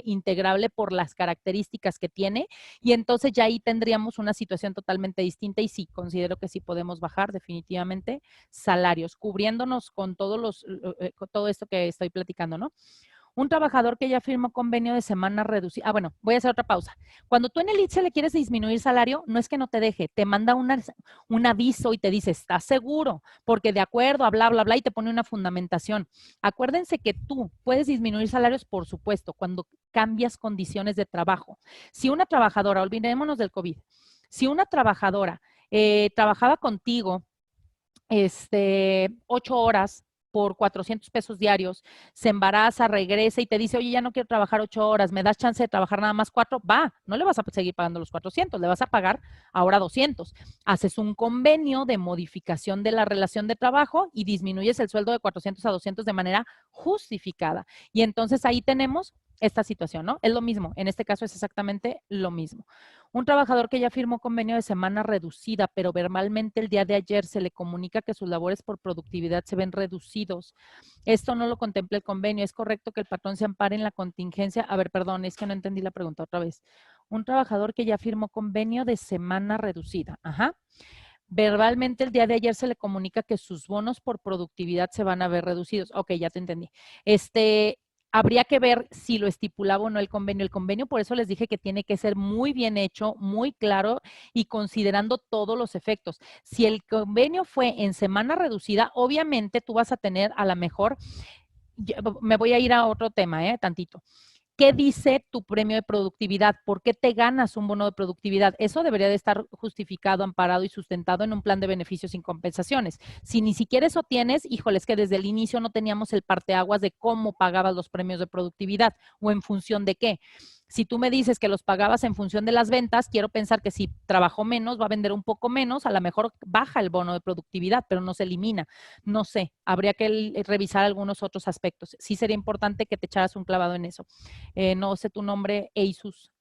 integrable por las características que tiene y entonces ya ahí tendríamos una situación totalmente distinta y sí, considero que sí podemos bajar definitivamente salarios, cubriéndonos con con todo esto que estoy platicando, ¿no? Un trabajador que ya firmó convenio de semana reducida. Bueno, voy a hacer otra pausa. Cuando tú en el ITSE le quieres disminuir salario, no es que no te deje, te manda un aviso y te dice, ¿estás seguro? Porque de acuerdo a bla, bla, bla, y te pone una fundamentación. Acuérdense que tú puedes disminuir salarios, por supuesto, cuando cambias condiciones de trabajo. Si una trabajadora, olvidémonos del COVID, si una trabajadora trabajaba contigo 8 horas por 400 pesos diarios, se embaraza, regresa y te dice, oye, ya no quiero trabajar 8 horas, ¿me das chance de trabajar nada más 4? Va, no le vas a seguir pagando los 400, le vas a pagar ahora 200. Haces un convenio de modificación de la relación de trabajo y disminuyes el sueldo de 400 a 200 de manera justificada. Y entonces ahí tenemos esta situación, ¿no? Es lo mismo, en este caso es exactamente lo mismo. Un trabajador que ya firmó convenio de semana reducida, pero verbalmente el día de ayer se le comunica que sus labores por productividad se ven reducidos. Esto no lo contempla el convenio. ¿Es correcto que el patrón se ampare en la contingencia? A ver, perdón, es que no entendí la pregunta otra vez. Un trabajador que ya firmó convenio de semana reducida. Ajá. Verbalmente el día de ayer se le comunica que sus bonos por productividad se van a ver reducidos. Ok, ya te entendí. Habría que ver si lo estipulaba o no el convenio. El convenio, por eso les dije que tiene que ser muy bien hecho, muy claro y considerando todos los efectos. Si el convenio fue en semana reducida, obviamente tú vas a tener a lo mejor, me voy a ir a otro tema, tantito. ¿Qué dice tu premio de productividad? ¿Por qué te ganas un bono de productividad? Eso debería de estar justificado, amparado y sustentado en un plan de beneficios sin compensaciones. Si ni siquiera eso tienes, híjoles, que desde el inicio no teníamos el parteaguas de cómo pagabas los premios de productividad o en función de qué. Si tú me dices que los pagabas en función de las ventas, quiero pensar que si trabajó menos, va a vender un poco menos, a lo mejor baja el bono de productividad, pero no se elimina. No sé, habría que revisar algunos otros aspectos. Sí sería importante que te echaras un clavado en eso. No sé tu nombre, Eisus.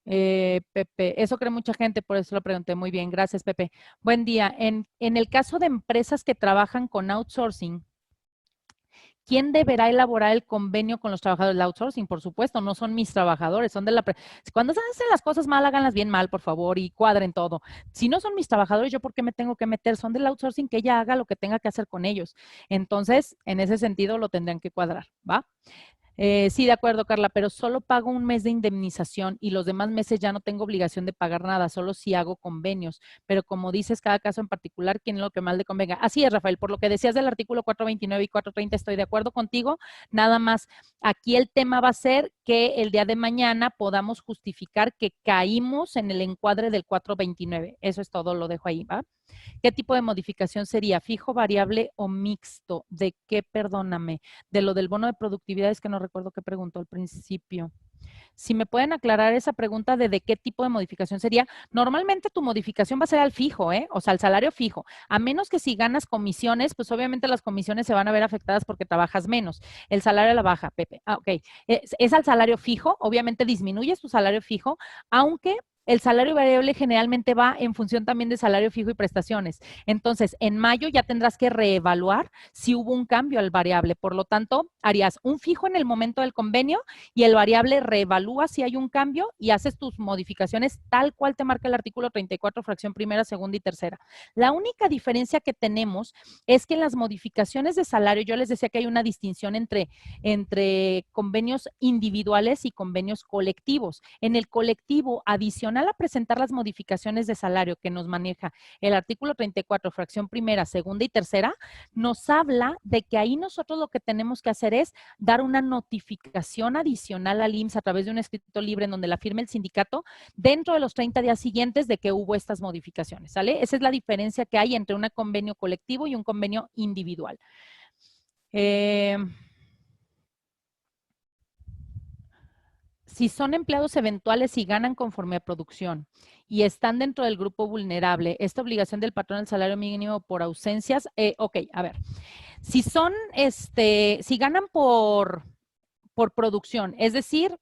Pepe, eso cree mucha gente, por eso lo pregunté. Muy bien, gracias, Pepe. Buen día. En el caso de empresas que trabajan con outsourcing, ¿quién deberá elaborar el convenio con los trabajadores del outsourcing? Por supuesto, no son mis trabajadores, son de la... Cuando se hacen las cosas mal, háganlas bien mal, por favor, y cuadren todo. Si no son mis trabajadores, ¿yo por qué me tengo que meter? Son del outsourcing, que ella haga lo que tenga que hacer con ellos. Entonces, en ese sentido, lo tendrán que cuadrar, ¿va? Sí, de acuerdo, Carla, pero solo pago un mes de indemnización y los demás meses ya no tengo obligación de pagar nada, solo si hago convenios. Pero como dices, cada caso en particular, ¿quién es lo que más le convenga? Así es, Rafael, por lo que decías del artículo 429 y 430, estoy de acuerdo contigo. Nada más, aquí el tema va a ser que el día de mañana podamos justificar que caímos en el encuadre del 429. Eso es todo, lo dejo ahí, ¿va? ¿Qué tipo de modificación sería? ¿Fijo, variable o mixto? ¿De qué, perdóname? De lo del bono de productividad, es que no recuerdo qué preguntó al principio. Si me pueden aclarar esa pregunta de qué tipo de modificación sería. Normalmente tu modificación va a ser al fijo, o sea, al salario fijo. A menos que si ganas comisiones, pues obviamente las comisiones se van a ver afectadas porque trabajas menos. El salario a la baja, Pepe. Ok. Es al salario fijo, obviamente disminuyes tu salario fijo, aunque el salario variable generalmente va en función también de salario fijo y prestaciones. Entonces, en mayo ya tendrás que reevaluar si hubo un cambio al variable. Por lo tanto, harías un fijo en el momento del convenio y el variable reevalúa si hay un cambio y haces tus modificaciones tal cual te marca el artículo 34, fracción primera, segunda y tercera. La única diferencia que tenemos es que en las modificaciones de salario, yo les decía que hay una distinción entre convenios individuales y convenios colectivos. En el colectivo, adicional a presentar las modificaciones de salario que nos maneja el artículo 34, fracción primera, segunda y tercera, nos habla de que ahí nosotros lo que tenemos que hacer es dar una notificación adicional al IMSS a través de un escrito libre en donde la firme el sindicato dentro de los 30 días siguientes de que hubo estas modificaciones, ¿sale? Esa es la diferencia que hay entre un convenio colectivo y un convenio individual. Si son empleados eventuales y ganan conforme a producción y están dentro del grupo vulnerable, esta obligación del patrón al salario mínimo por ausencias, ok, a ver, si son, si ganan por producción, es decir,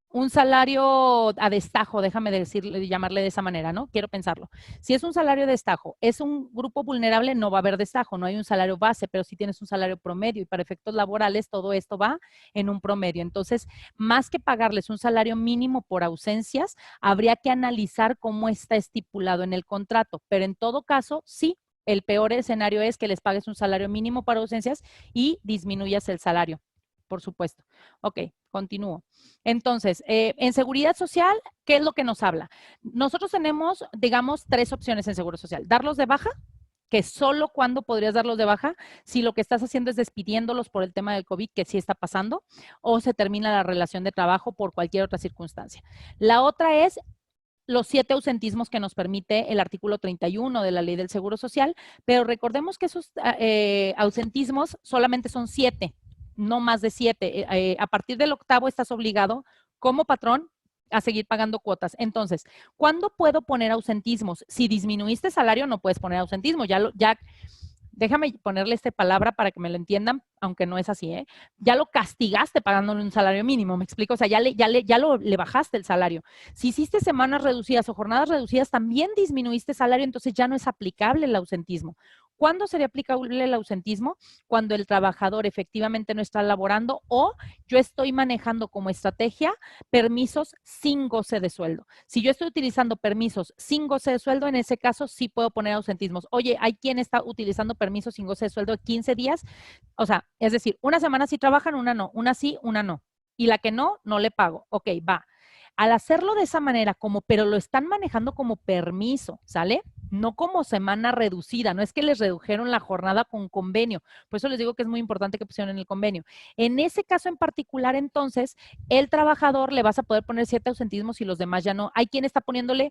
un salario a destajo, déjame decirle, llamarle de esa manera, ¿no? Quiero pensarlo. Si es un salario a destajo, es un grupo vulnerable, no va a haber destajo, no hay un salario base, pero si tienes un salario promedio y para efectos laborales todo esto va en un promedio. Entonces, más que pagarles un salario mínimo por ausencias, habría que analizar cómo está estipulado en el contrato, pero en todo caso, sí, el peor escenario es que les pagues un salario mínimo para ausencias y disminuyas el salario, por supuesto. Ok, continúo. Entonces, en seguridad social, ¿qué es lo que nos habla? Nosotros tenemos, digamos, 3 opciones en seguro social. Darlos de baja, que solo cuando podrías darlos de baja, si lo que estás haciendo es despidiéndolos por el tema del COVID, que sí está pasando, o se termina la relación de trabajo por cualquier otra circunstancia. La otra es los 7 ausentismos que nos permite el artículo 31 de la Ley del Seguro Social, pero recordemos que esos ausentismos solamente son 7, no más de 7. A partir del 8º estás obligado como patrón a seguir pagando cuotas. Entonces, ¿cuándo puedo poner ausentismos? Si disminuiste salario, no puedes poner ausentismo. Déjame ponerle esta palabra para que me lo entiendan, aunque no es así, ¿eh? Ya lo castigaste pagándole un salario mínimo, ¿me explico? O sea, le bajaste el salario. Si hiciste semanas reducidas o jornadas reducidas, también disminuiste salario, entonces ya no es aplicable el ausentismo. ¿Cuándo sería aplicable el ausentismo? Cuando el trabajador efectivamente no está laborando o yo estoy manejando como estrategia permisos sin goce de sueldo. Si yo estoy utilizando permisos sin goce de sueldo, en ese caso sí puedo poner ausentismos. Oye, hay quien está utilizando permisos sin goce de sueldo de 15 días. O sea, es decir, una semana sí trabajan, una no. Una sí, una no. Y la que no, no le pago. Ok, va. Al hacerlo de esa manera, pero lo están manejando como permiso, ¿sale? No como semana reducida, no es que les redujeron la jornada con convenio. Por eso les digo que es muy importante que pusieron en el convenio. En ese caso en particular, entonces, el trabajador le vas a poder poner 7 ausentismos y los demás ya no. Hay quien está poniéndole,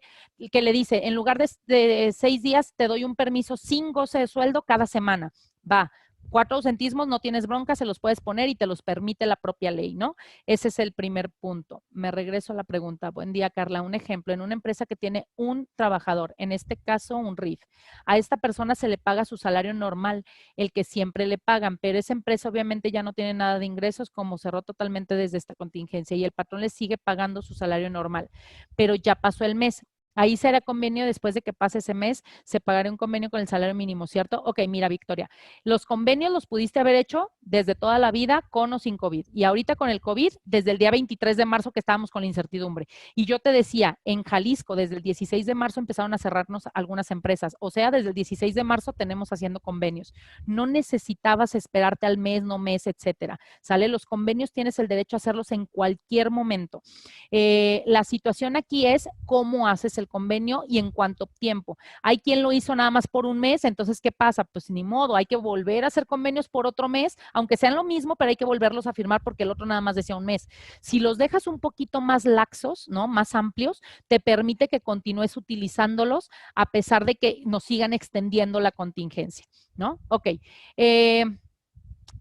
que le dice, en lugar de 6 días, te doy un permiso sin goce de sueldo cada semana. Va. 4 ausentismos, no tienes bronca, se los puedes poner y te los permite la propia ley, ¿no? Ese es el primer punto. Me regreso a la pregunta. Buen día, Carla. Un ejemplo, en una empresa que tiene un trabajador, en este caso un RIF, a esta persona se le paga su salario normal, el que siempre le pagan, pero esa empresa obviamente ya no tiene nada de ingresos, como cerró totalmente desde esta contingencia y el patrón le sigue pagando su salario normal, pero ya pasó el mes. Ahí será convenio, después de que pase ese mes, se pagará un convenio con el salario mínimo, ¿cierto? Ok, mira, Victoria, los convenios los pudiste haber hecho desde toda la vida con o sin COVID. Y ahorita con el COVID, desde el día 23 de marzo que estábamos con la incertidumbre. Y yo te decía, en Jalisco, desde el 16 de marzo empezaron a cerrarnos algunas empresas. O sea, desde el 16 de marzo tenemos haciendo convenios. No necesitabas esperarte al mes, no mes, etcétera. ¿Sale? Los convenios tienes el derecho a hacerlos en cualquier momento. La situación aquí es cómo haces el convenio y en cuánto tiempo. Hay quien lo hizo nada más por un mes, entonces, ¿qué pasa? Pues ni modo, hay que volver a hacer convenios por otro mes, aunque sean lo mismo, pero hay que volverlos a firmar porque el otro nada más decía un mes. Si los dejas un poquito más laxos, ¿no? Más amplios, te permite que continúes utilizándolos a pesar de que nos sigan extendiendo la contingencia, ¿no? Ok.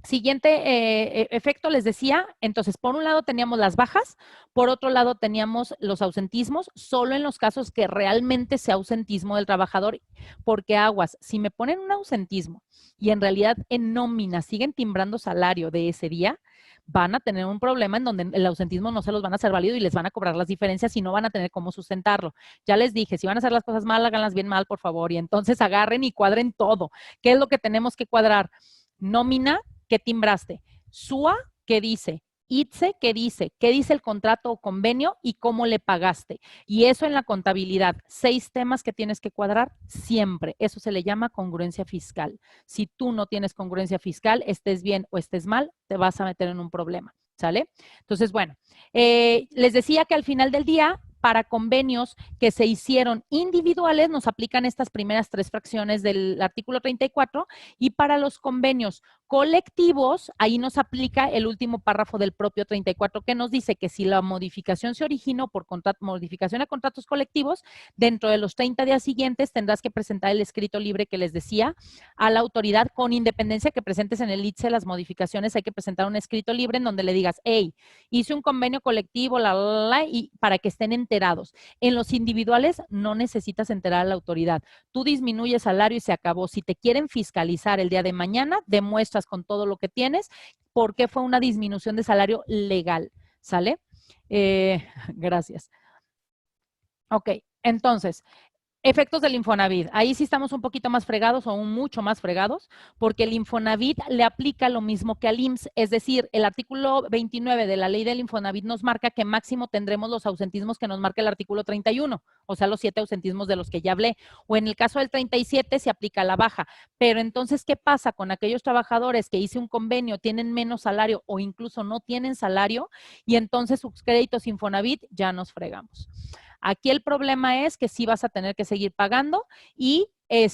Siguiente efecto, les decía, entonces, por un lado teníamos las bajas, por otro lado teníamos los ausentismos, solo en los casos que realmente sea ausentismo del trabajador, porque aguas, si me ponen un ausentismo y en realidad en nómina siguen timbrando salario de ese día, van a tener un problema en donde el ausentismo no se los van a hacer válido y les van a cobrar las diferencias y no van a tener cómo sustentarlo. Ya les dije, si van a hacer las cosas mal, háganlas bien mal, por favor, y entonces agarren y cuadren todo. ¿Qué es lo que tenemos que cuadrar? Nómina, ¿qué timbraste? SUA, ¿qué dice? ITSE, ¿qué dice el contrato o convenio y cómo le pagaste? Y eso en la contabilidad, 6 temas que tienes que cuadrar siempre. Eso se le llama congruencia fiscal. Si tú no tienes congruencia fiscal, estés bien o estés mal, te vas a meter en un problema, ¿sale? Entonces, bueno, les decía que al final del día, para convenios que se hicieron individuales, nos aplican estas primeras 3 fracciones del artículo 34 y para los convenios colectivos, ahí nos aplica el último párrafo del propio 34 que nos dice que si la modificación se originó por modificación a contratos colectivos, dentro de los 30 días siguientes tendrás que presentar el escrito libre que les decía a la autoridad con independencia que presentes en el ITSE las modificaciones, hay que presentar un escrito libre en donde le digas, hey, hice un convenio colectivo, y para que estén enterados. En los individuales no necesitas enterar a la autoridad. Tú disminuyes salario y se acabó. Si te quieren fiscalizar el día de mañana, demuestras con todo lo que tienes por qué fue una disminución de salario legal. ¿Sale? Gracias. Ok, entonces, efectos del Infonavit. Ahí sí estamos un poquito más fregados o mucho más fregados, porque el Infonavit le aplica lo mismo que al IMSS, es decir, el artículo 29 de la ley del Infonavit nos marca que máximo tendremos los ausentismos que nos marca el artículo 31, o sea, los 7 ausentismos de los que ya hablé, o en el caso del 37 se aplica la baja. Pero entonces, ¿qué pasa con aquellos trabajadores que hice un convenio, tienen menos salario o incluso no tienen salario y entonces sus créditos Infonavit ya nos fregamos? Aquí el problema es que sí vas a tener que seguir pagando y el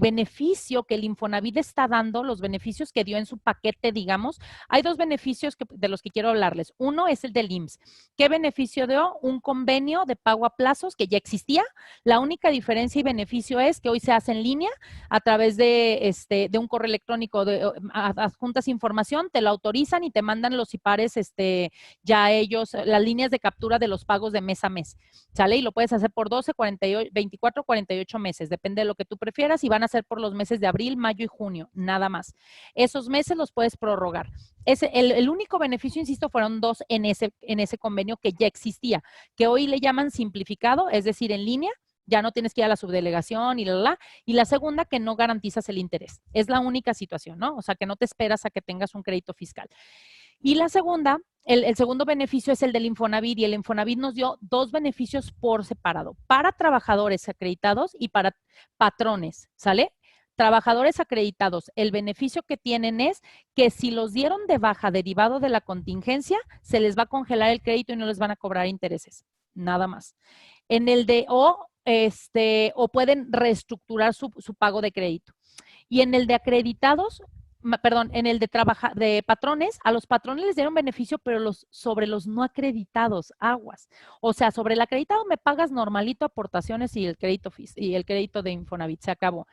beneficio que el Infonavit está dando, los beneficios que dio en su paquete, digamos, hay 2 beneficios de los que quiero hablarles. Uno es el del IMSS. ¿Qué beneficio dio? Un convenio de pago a plazos que ya existía. La única diferencia y beneficio es que hoy se hace en línea a través de un correo electrónico, adjuntas información, te lo autorizan y te mandan los IPARES, ya ellos, las líneas de captura de los pagos de mes a mes, ¿sale? Y lo puedes hacer por 12, 48, 24, 48 meses, depende de lo que tú prefieras y van a ser por los meses de abril, mayo y junio, nada más. Esos meses los puedes prorrogar. El único beneficio, insisto, fueron 2 en ese convenio que ya existía, que hoy le llaman simplificado, es decir, en línea, ya no tienes que ir a la subdelegación y y la segunda, que no garantizas el interés. Es la única situación, ¿no? O sea, que no te esperas a que tengas un crédito fiscal. Y la segunda, el segundo beneficio es el del Infonavit y el Infonavit nos dio 2 beneficios por separado, para trabajadores acreditados y para patrones, ¿sale? Trabajadores acreditados, el beneficio que tienen es que si los dieron de baja derivado de la contingencia, se les va a congelar el crédito y no les van a cobrar intereses, nada más. En el de o pueden reestructurar su pago de crédito. Y en el de acreditados, perdón, en el de patrones, a los patrones les dieron beneficio, pero sobre los no acreditados, aguas. O sea, sobre el acreditado me pagas normalito aportaciones y el crédito de Infonavit, se acabó.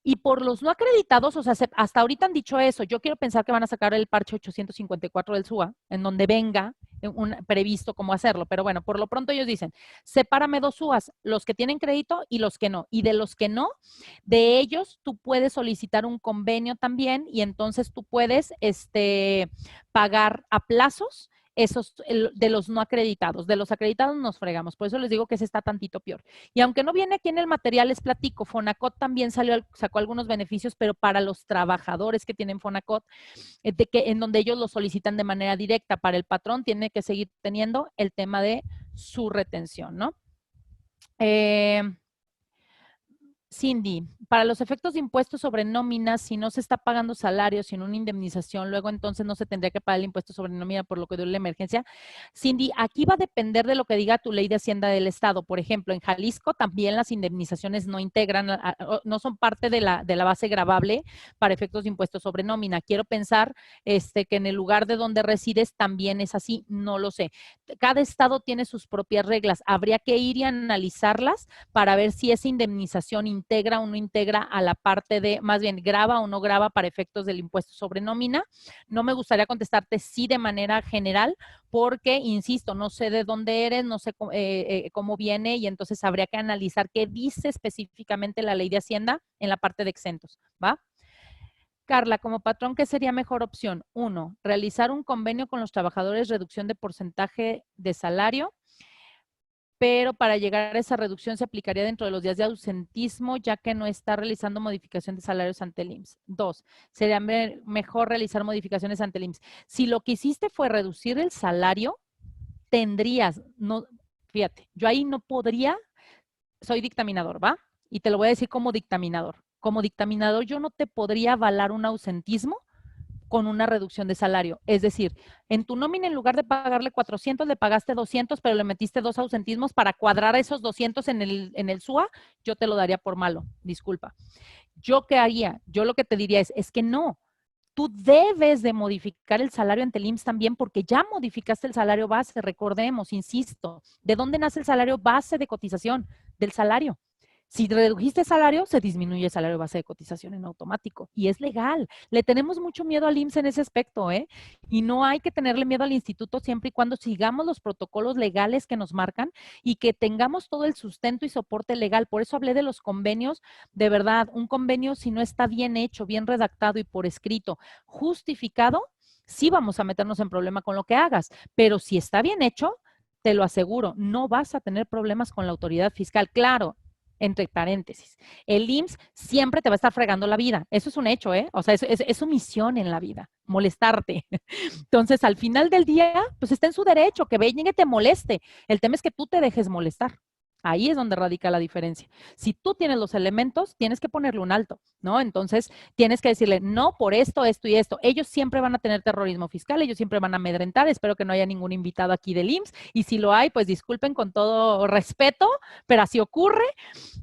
Y por los no acreditados, o sea, hasta ahorita han dicho eso. Yo quiero pensar que van a sacar el parche 854 del SUA, en donde venga previsto cómo hacerlo. Pero bueno, por lo pronto ellos dicen, sepárame 2 SUAs, los que tienen crédito y los que no. Y de los que no, de ellos tú puedes solicitar un convenio también y entonces tú puedes pagar a plazos esos de los no acreditados. De los acreditados nos fregamos, por eso les digo que ese está tantito peor. Y aunque no viene aquí en el material, les platico, Fonacot también sacó algunos beneficios, pero para los trabajadores que tienen Fonacot, en donde ellos lo solicitan de manera directa. Para el patrón tiene que seguir teniendo el tema de su retención, ¿no? Cindy, para los efectos de impuestos sobre nóminas, si no se está pagando salario, sin una indemnización, luego entonces no se tendría que pagar el impuesto sobre nómina por lo que dio la emergencia. Cindy, aquí va a depender de lo que diga tu ley de Hacienda del Estado. Por ejemplo, en Jalisco también las indemnizaciones no integran, no son parte de la base gravable para efectos de impuestos sobre nómina. Quiero pensar que en el lugar de donde resides también es así, no lo sé. Cada estado tiene sus propias reglas. Habría que ir y analizarlas para ver si esa indemnización integra o no integra a la parte de, más bien, grava o no grava para efectos del impuesto sobre nómina. No me gustaría contestarte sí de manera general, porque, insisto, no sé de dónde eres, no sé cómo viene, y entonces habría que analizar qué dice específicamente la ley de Hacienda en la parte de exentos, ¿va? Carla, como patrón, ¿qué sería mejor opción? 1, realizar un convenio con los trabajadores, reducción de porcentaje de salario, pero para llegar a esa reducción se aplicaría dentro de los días de ausentismo, ya que no está realizando modificación de salarios ante el IMSS. 2, sería mejor realizar modificaciones ante el IMSS. Si lo que hiciste fue reducir el salario, tendrías, no, fíjate, yo ahí no podría, soy dictaminador, ¿va? Y te lo voy a decir como dictaminador. Como dictaminador, yo no te podría avalar un ausentismo con una reducción de salario. Es decir, en tu nómina, en lugar de pagarle 400, le pagaste 200, pero le metiste 2 ausentismos para cuadrar esos 200 en el SUA, yo te lo daría por malo, disculpa. ¿Yo qué haría? Yo lo que te diría es que no. Tú debes de modificar el salario ante el IMSS también, porque ya modificaste el salario base, recordemos, insisto. ¿De dónde nace el salario base de cotización? Del salario. Si redujiste salario, se disminuye el salario base de cotización en automático y es legal. Le tenemos mucho miedo al IMSS en ese aspecto, ¿eh? Y no hay que tenerle miedo al instituto siempre y cuando sigamos los protocolos legales que nos marcan y que tengamos todo el sustento y soporte legal. Por eso hablé de los convenios. De verdad, un convenio, si no está bien hecho, bien redactado y por escrito, justificado, sí vamos a meternos en problema con lo que hagas, pero si está bien hecho, te lo aseguro, no vas a tener problemas con la autoridad fiscal. Claro, entre paréntesis, el IMSS siempre te va a estar fregando la vida. Eso es un hecho, ¿eh? O sea, es su misión en la vida, molestarte. Entonces, al final del día, pues está en su derecho, que venga y te moleste. El tema es que tú te dejes molestar. Ahí es donde radica la diferencia. Si tú tienes los elementos, tienes que ponerle un alto, ¿no? Entonces, tienes que decirle, no, por esto, esto y esto. Ellos siempre van a tener terrorismo fiscal, ellos siempre van a amedrentar. Espero que no haya ningún invitado aquí del IMSS. Y si lo hay, pues disculpen con todo respeto, pero así ocurre.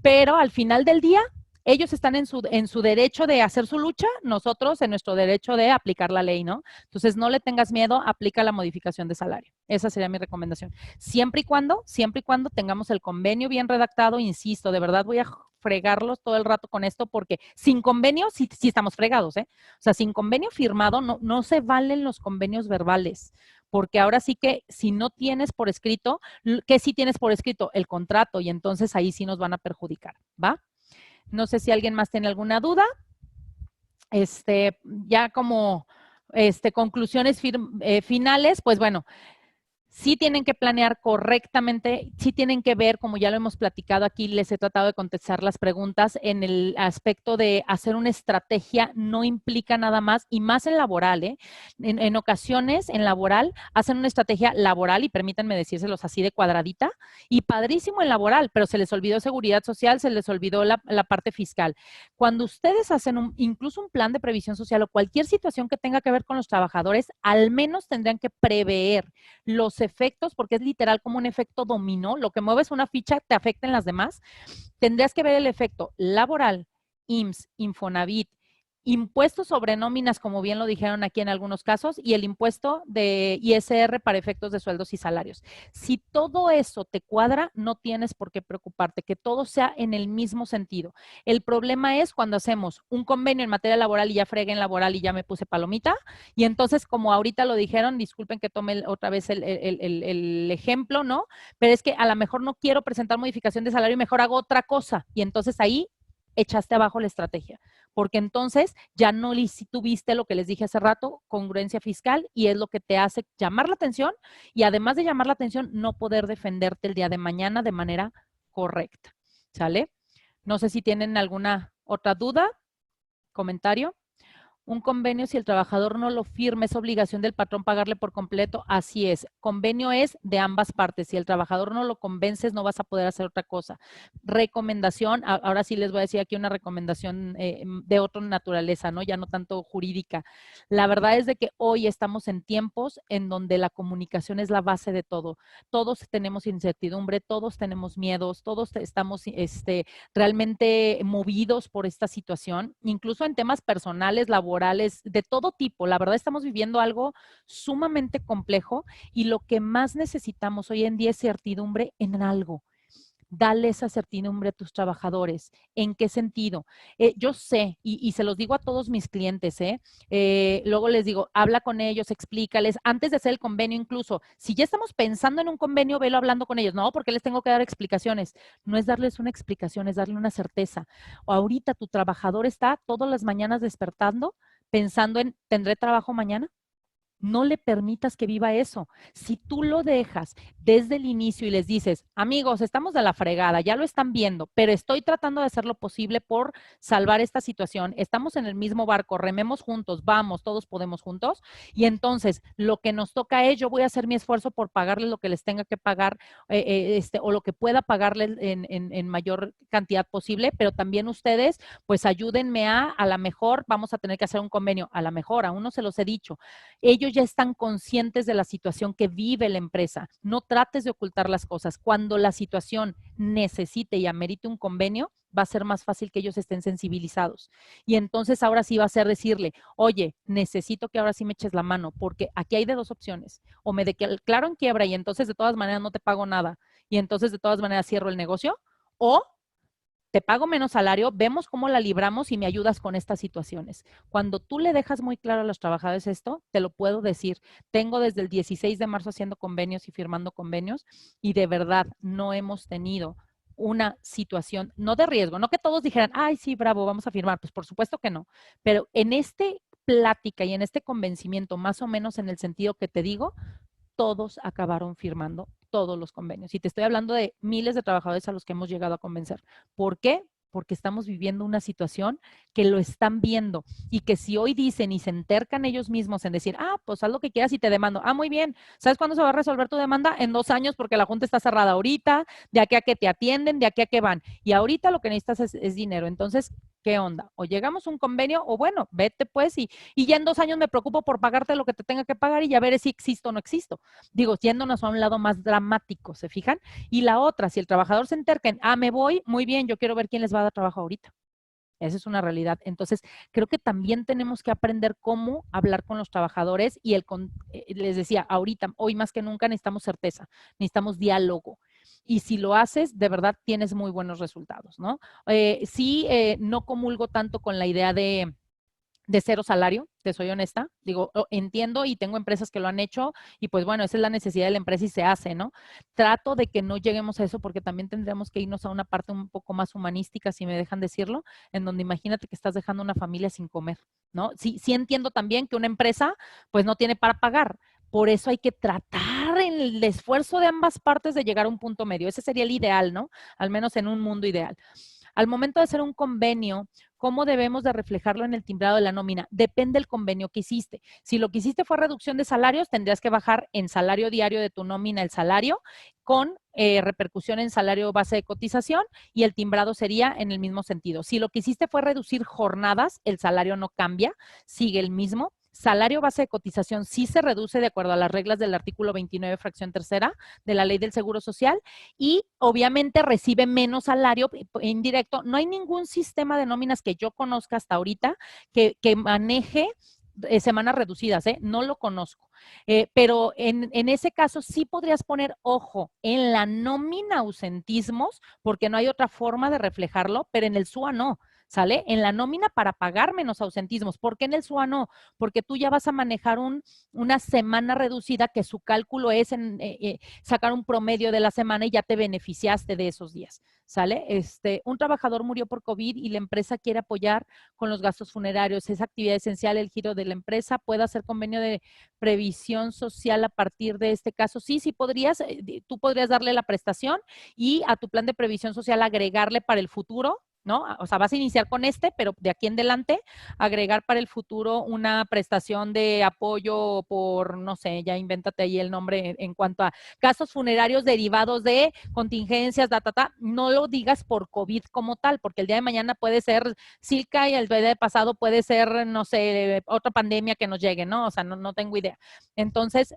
Pero al final del día, ellos están en su derecho de hacer su lucha, nosotros en nuestro derecho de aplicar la ley, ¿no? Entonces, no le tengas miedo, aplica la modificación de salario. Esa sería mi recomendación. Siempre y cuando tengamos el convenio bien redactado, insisto, de verdad voy a fregarlos todo el rato con esto, porque sin convenio sí estamos fregados, ¿eh? O sea, sin convenio firmado no se valen los convenios verbales, porque ahora sí que si no tienes por escrito, ¿qué sí tienes por escrito? El contrato, y entonces ahí sí nos van a perjudicar, ¿va? No sé si alguien más tiene alguna duda. Ya como conclusiones finales, pues bueno, sí tienen que planear correctamente, sí tienen que ver, como ya lo hemos platicado aquí, les he tratado de contestar las preguntas en el aspecto de hacer una estrategia no implica nada más, y más en laboral, ¿eh? En ocasiones, en laboral, hacen una estrategia laboral, y permítanme decírselos así de cuadradita, y padrísimo en laboral, pero se les olvidó seguridad social, se les olvidó la parte fiscal. Cuando ustedes hacen incluso un plan de previsión social o cualquier situación que tenga que ver con los trabajadores, al menos tendrían que prever los efectos, porque es literal como un efecto dominó, lo que mueves una ficha te afecta en las demás. Tendrías que ver el efecto laboral, IMSS, Infonavit, impuestos sobre nóminas, como bien lo dijeron aquí en algunos casos, y el impuesto de ISR para efectos de sueldos y salarios. Si todo eso te cuadra, no tienes por qué preocuparte, que todo sea en el mismo sentido. El problema es cuando hacemos un convenio en materia laboral y ya fregué en laboral y ya me puse palomita, y entonces, como ahorita lo dijeron, disculpen que tome otra vez el ejemplo, ¿no? Pero es que a lo mejor no quiero presentar modificación de salario y mejor hago otra cosa, y entonces ahí echaste abajo la estrategia, porque entonces ya no tuviste lo que les dije hace rato, congruencia fiscal, y es lo que te hace llamar la atención, y además de llamar la atención, no poder defenderte el día de mañana de manera correcta, ¿sale? No sé si tienen alguna otra duda, comentario. Un convenio, si el trabajador no lo firma, es obligación del patrón pagarle por completo. Así es. Convenio es de ambas partes. Si el trabajador no lo convences, no vas a poder hacer otra cosa. Recomendación, ahora sí les voy a decir aquí una recomendación de otra naturaleza, ¿no? Ya no tanto jurídica. La verdad es de que hoy estamos en tiempos en donde la comunicación es la base de todo. Todos tenemos incertidumbre, todos tenemos miedos, todos estamos realmente movidos por esta situación, incluso en temas personales, laborales, de todo tipo. La verdad, estamos viviendo algo sumamente complejo, y lo que más necesitamos hoy en día es certidumbre en algo. Dale esa certidumbre a tus trabajadores. ¿En qué sentido? Yo sé, y se los digo a todos mis clientes, luego les digo, habla con ellos, explícales, antes de hacer el convenio incluso, si ya estamos pensando en un convenio, velo hablando con ellos, no, porque les tengo que dar explicaciones. No es darles una explicación, es darle una certeza. O ahorita tu trabajador está todas las mañanas despertando pensando en, ¿tendré trabajo mañana? No le permitas que viva eso. Si tú lo dejas desde el inicio y les dices, amigos, estamos de la fregada, ya lo están viendo, pero estoy tratando de hacer lo posible por salvar esta situación. Estamos en el mismo barco, rememos juntos, vamos, todos podemos juntos. Y entonces lo que nos toca es, yo voy a hacer mi esfuerzo por pagarles lo que les tenga que pagar o lo que pueda pagarles en mayor cantidad posible, pero también ustedes, pues ayúdenme a la mejor vamos a tener que hacer un convenio, a la mejor, aún no se los he dicho. Ellos ya están conscientes de la situación que vive la empresa. No trates de ocultar las cosas. Cuando la situación necesite y amerite un convenio, va a ser más fácil que ellos estén sensibilizados. Y entonces ahora sí va a ser decirle, oye, necesito que ahora sí me eches la mano, porque aquí hay de dos opciones. O me declaro en quiebra y entonces de todas maneras no te pago nada y entonces de todas maneras cierro el negocio, o te pago menos salario, vemos cómo la libramos y me ayudas con estas situaciones. Cuando tú le dejas muy claro a los trabajadores esto, te lo puedo decir, tengo desde el 16 de marzo haciendo convenios y firmando convenios y de verdad no hemos tenido una situación, no de riesgo, no que todos dijeran, ay, sí, bravo, vamos a firmar, pues por supuesto que no, pero en este plática y en este convencimiento, más o menos en el sentido que te digo, todos acabaron firmando todos los convenios. Y te estoy hablando de miles de trabajadores a los que hemos llegado a convencer. ¿Por qué? Porque estamos viviendo una situación que lo están viendo y que si hoy dicen y se entercan ellos mismos en decir, pues haz lo que quieras y te demando. Muy bien. ¿Sabes cuándo se va a resolver tu demanda? En 2 años porque la junta está cerrada ahorita, de aquí a que te atienden, de aquí a que van. Y ahorita lo que necesitas es dinero. Entonces, ¿qué onda? O llegamos a un convenio o bueno, vete pues y ya en 2 años me preocupo por pagarte lo que te tenga que pagar y ya veré si existo o no existo. Digo, yéndonos a un lado más dramático, ¿se fijan? Y la otra, si el trabajador se enterca en, me voy, muy bien, yo quiero ver quién les va a dar trabajo ahorita. Esa es una realidad. Entonces, creo que también tenemos que aprender cómo hablar con los trabajadores y les decía, ahorita, hoy más que nunca necesitamos certeza, necesitamos diálogo. Y si lo haces, de verdad tienes muy buenos resultados, ¿no? Sí, no comulgo tanto con la idea de cero salario, te soy honesta. Digo, entiendo y tengo empresas que lo han hecho y pues bueno, esa es la necesidad de la empresa y se hace, ¿no? Trato de que no lleguemos a eso porque también tendríamos que irnos a una parte un poco más humanística, si me dejan decirlo, en donde imagínate que estás dejando una familia sin comer, ¿no? Sí, sí entiendo también que una empresa pues no tiene para pagar. Por eso hay que tratar en el esfuerzo de ambas partes de llegar a un punto medio. Ese sería el ideal, ¿no? Al menos en un mundo ideal. Al momento de hacer un convenio, ¿cómo debemos de reflejarlo en el timbrado de la nómina? Depende del convenio que hiciste. Si lo que hiciste fue reducción de salarios, tendrías que bajar en salario diario de tu nómina el salario con repercusión en salario base de cotización y el timbrado sería en el mismo sentido. Si lo que hiciste fue reducir jornadas, el salario no cambia, sigue el mismo. Salario base de cotización sí se reduce de acuerdo a las reglas del artículo 29, fracción tercera de la Ley del Seguro Social y obviamente recibe menos salario indirecto. No hay ningún sistema de nóminas que yo conozca hasta ahorita que maneje semanas reducidas, no lo conozco. Pero en ese caso sí podrías poner ojo en la nómina ausentismos, porque no hay otra forma de reflejarlo, pero en el SUA no. ¿Sale? En la nómina para pagar menos ausentismos. ¿Por qué en el SUA no? Porque tú ya vas a manejar una semana reducida que su cálculo es sacar un promedio de la semana y ya te beneficiaste de esos días. ¿Sale? Un trabajador murió por COVID y la empresa quiere apoyar con los gastos funerarios. Es actividad esencial el giro de la empresa. ¿Puede hacer convenio de previsión social a partir de este caso? Sí, sí podrías. Tú podrías darle la prestación y a tu plan de previsión social agregarle para el futuro, ¿no? O sea, vas a iniciar con pero de aquí en adelante agregar para el futuro una prestación de apoyo por, no sé, ya invéntate ahí el nombre en cuanto a gastos funerarios derivados de contingencias, no lo digas por COVID como tal, porque el día de mañana puede ser Zika y el día de pasado puede ser, no sé, otra pandemia que nos llegue, ¿no? O sea, no tengo idea. Entonces,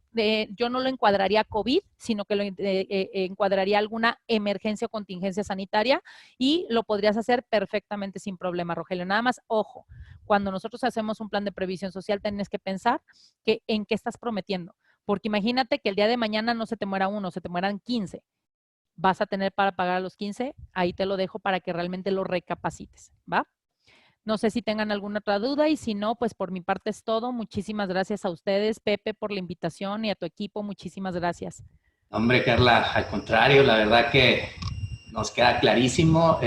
yo no lo encuadraría COVID, sino que lo encuadraría alguna emergencia o contingencia sanitaria y lo podrías hacer perfectamente sin problema, Rogelio. Nada más, ojo, cuando nosotros hacemos un plan de previsión social, tienes que pensar en qué estás prometiendo. Porque imagínate que el día de mañana no se te muera uno, se te mueran 15. vas a tener para pagar a los 15, ahí te lo dejo para que realmente lo recapacites, ¿va? No sé si tengan alguna otra duda y si no, pues por mi parte es todo. Muchísimas gracias a ustedes, Pepe, por la invitación y a tu equipo, muchísimas gracias. Hombre, Carla, al contrario, la verdad que nos queda clarísimo,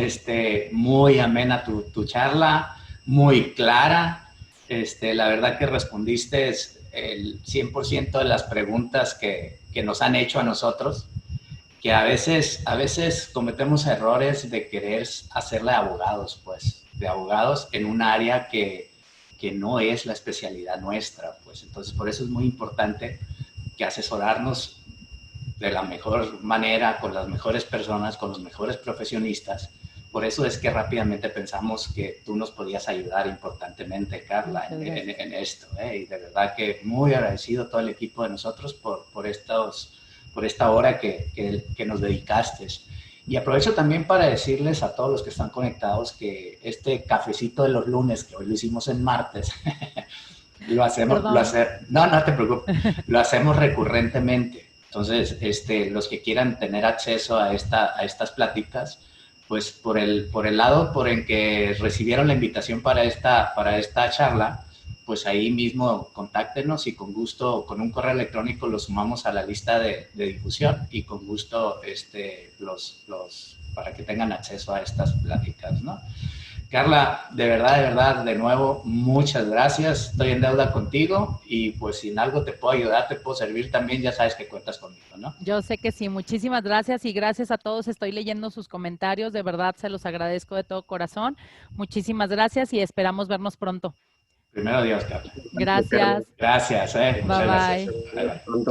muy amena tu charla, muy clara, la verdad que respondiste el 100% de las preguntas que nos han hecho a nosotros, que a veces cometemos errores de querer hacerle abogados, pues, de abogados en un área que no es la especialidad nuestra, pues, entonces por eso es muy importante que asesorarnos de la mejor manera, con las mejores personas, con los mejores profesionistas. Por eso es que rápidamente pensamos que tú nos podías ayudar importantemente, Carla, en esto. Y de verdad que muy agradecido a todo el equipo de nosotros por esta hora que nos dedicaste. Y aprovecho también para decirles a todos los que están conectados que este cafecito de los lunes, que hoy lo hicimos en martes, no te preocupes, lo hacemos recurrentemente. Entonces, los que quieran tener acceso a estas pláticas, pues por el lado por el que recibieron la invitación para esta charla, pues ahí mismo contáctenos y con gusto, con un correo electrónico los sumamos a la lista de difusión y con gusto para que tengan acceso a estas pláticas, ¿no? Carla, de verdad, de nuevo, muchas gracias. Estoy en deuda contigo y pues si en algo te puedo ayudar, te puedo servir también, ya sabes que cuentas conmigo, ¿no? Yo sé que sí. Muchísimas gracias y gracias a todos. Estoy leyendo sus comentarios. De verdad, se los agradezco de todo corazón. Muchísimas gracias y esperamos vernos pronto. Primero Dios, Carla. Gracias. Gracias. Bye, Muchas bye. Gracias. Bye, bye.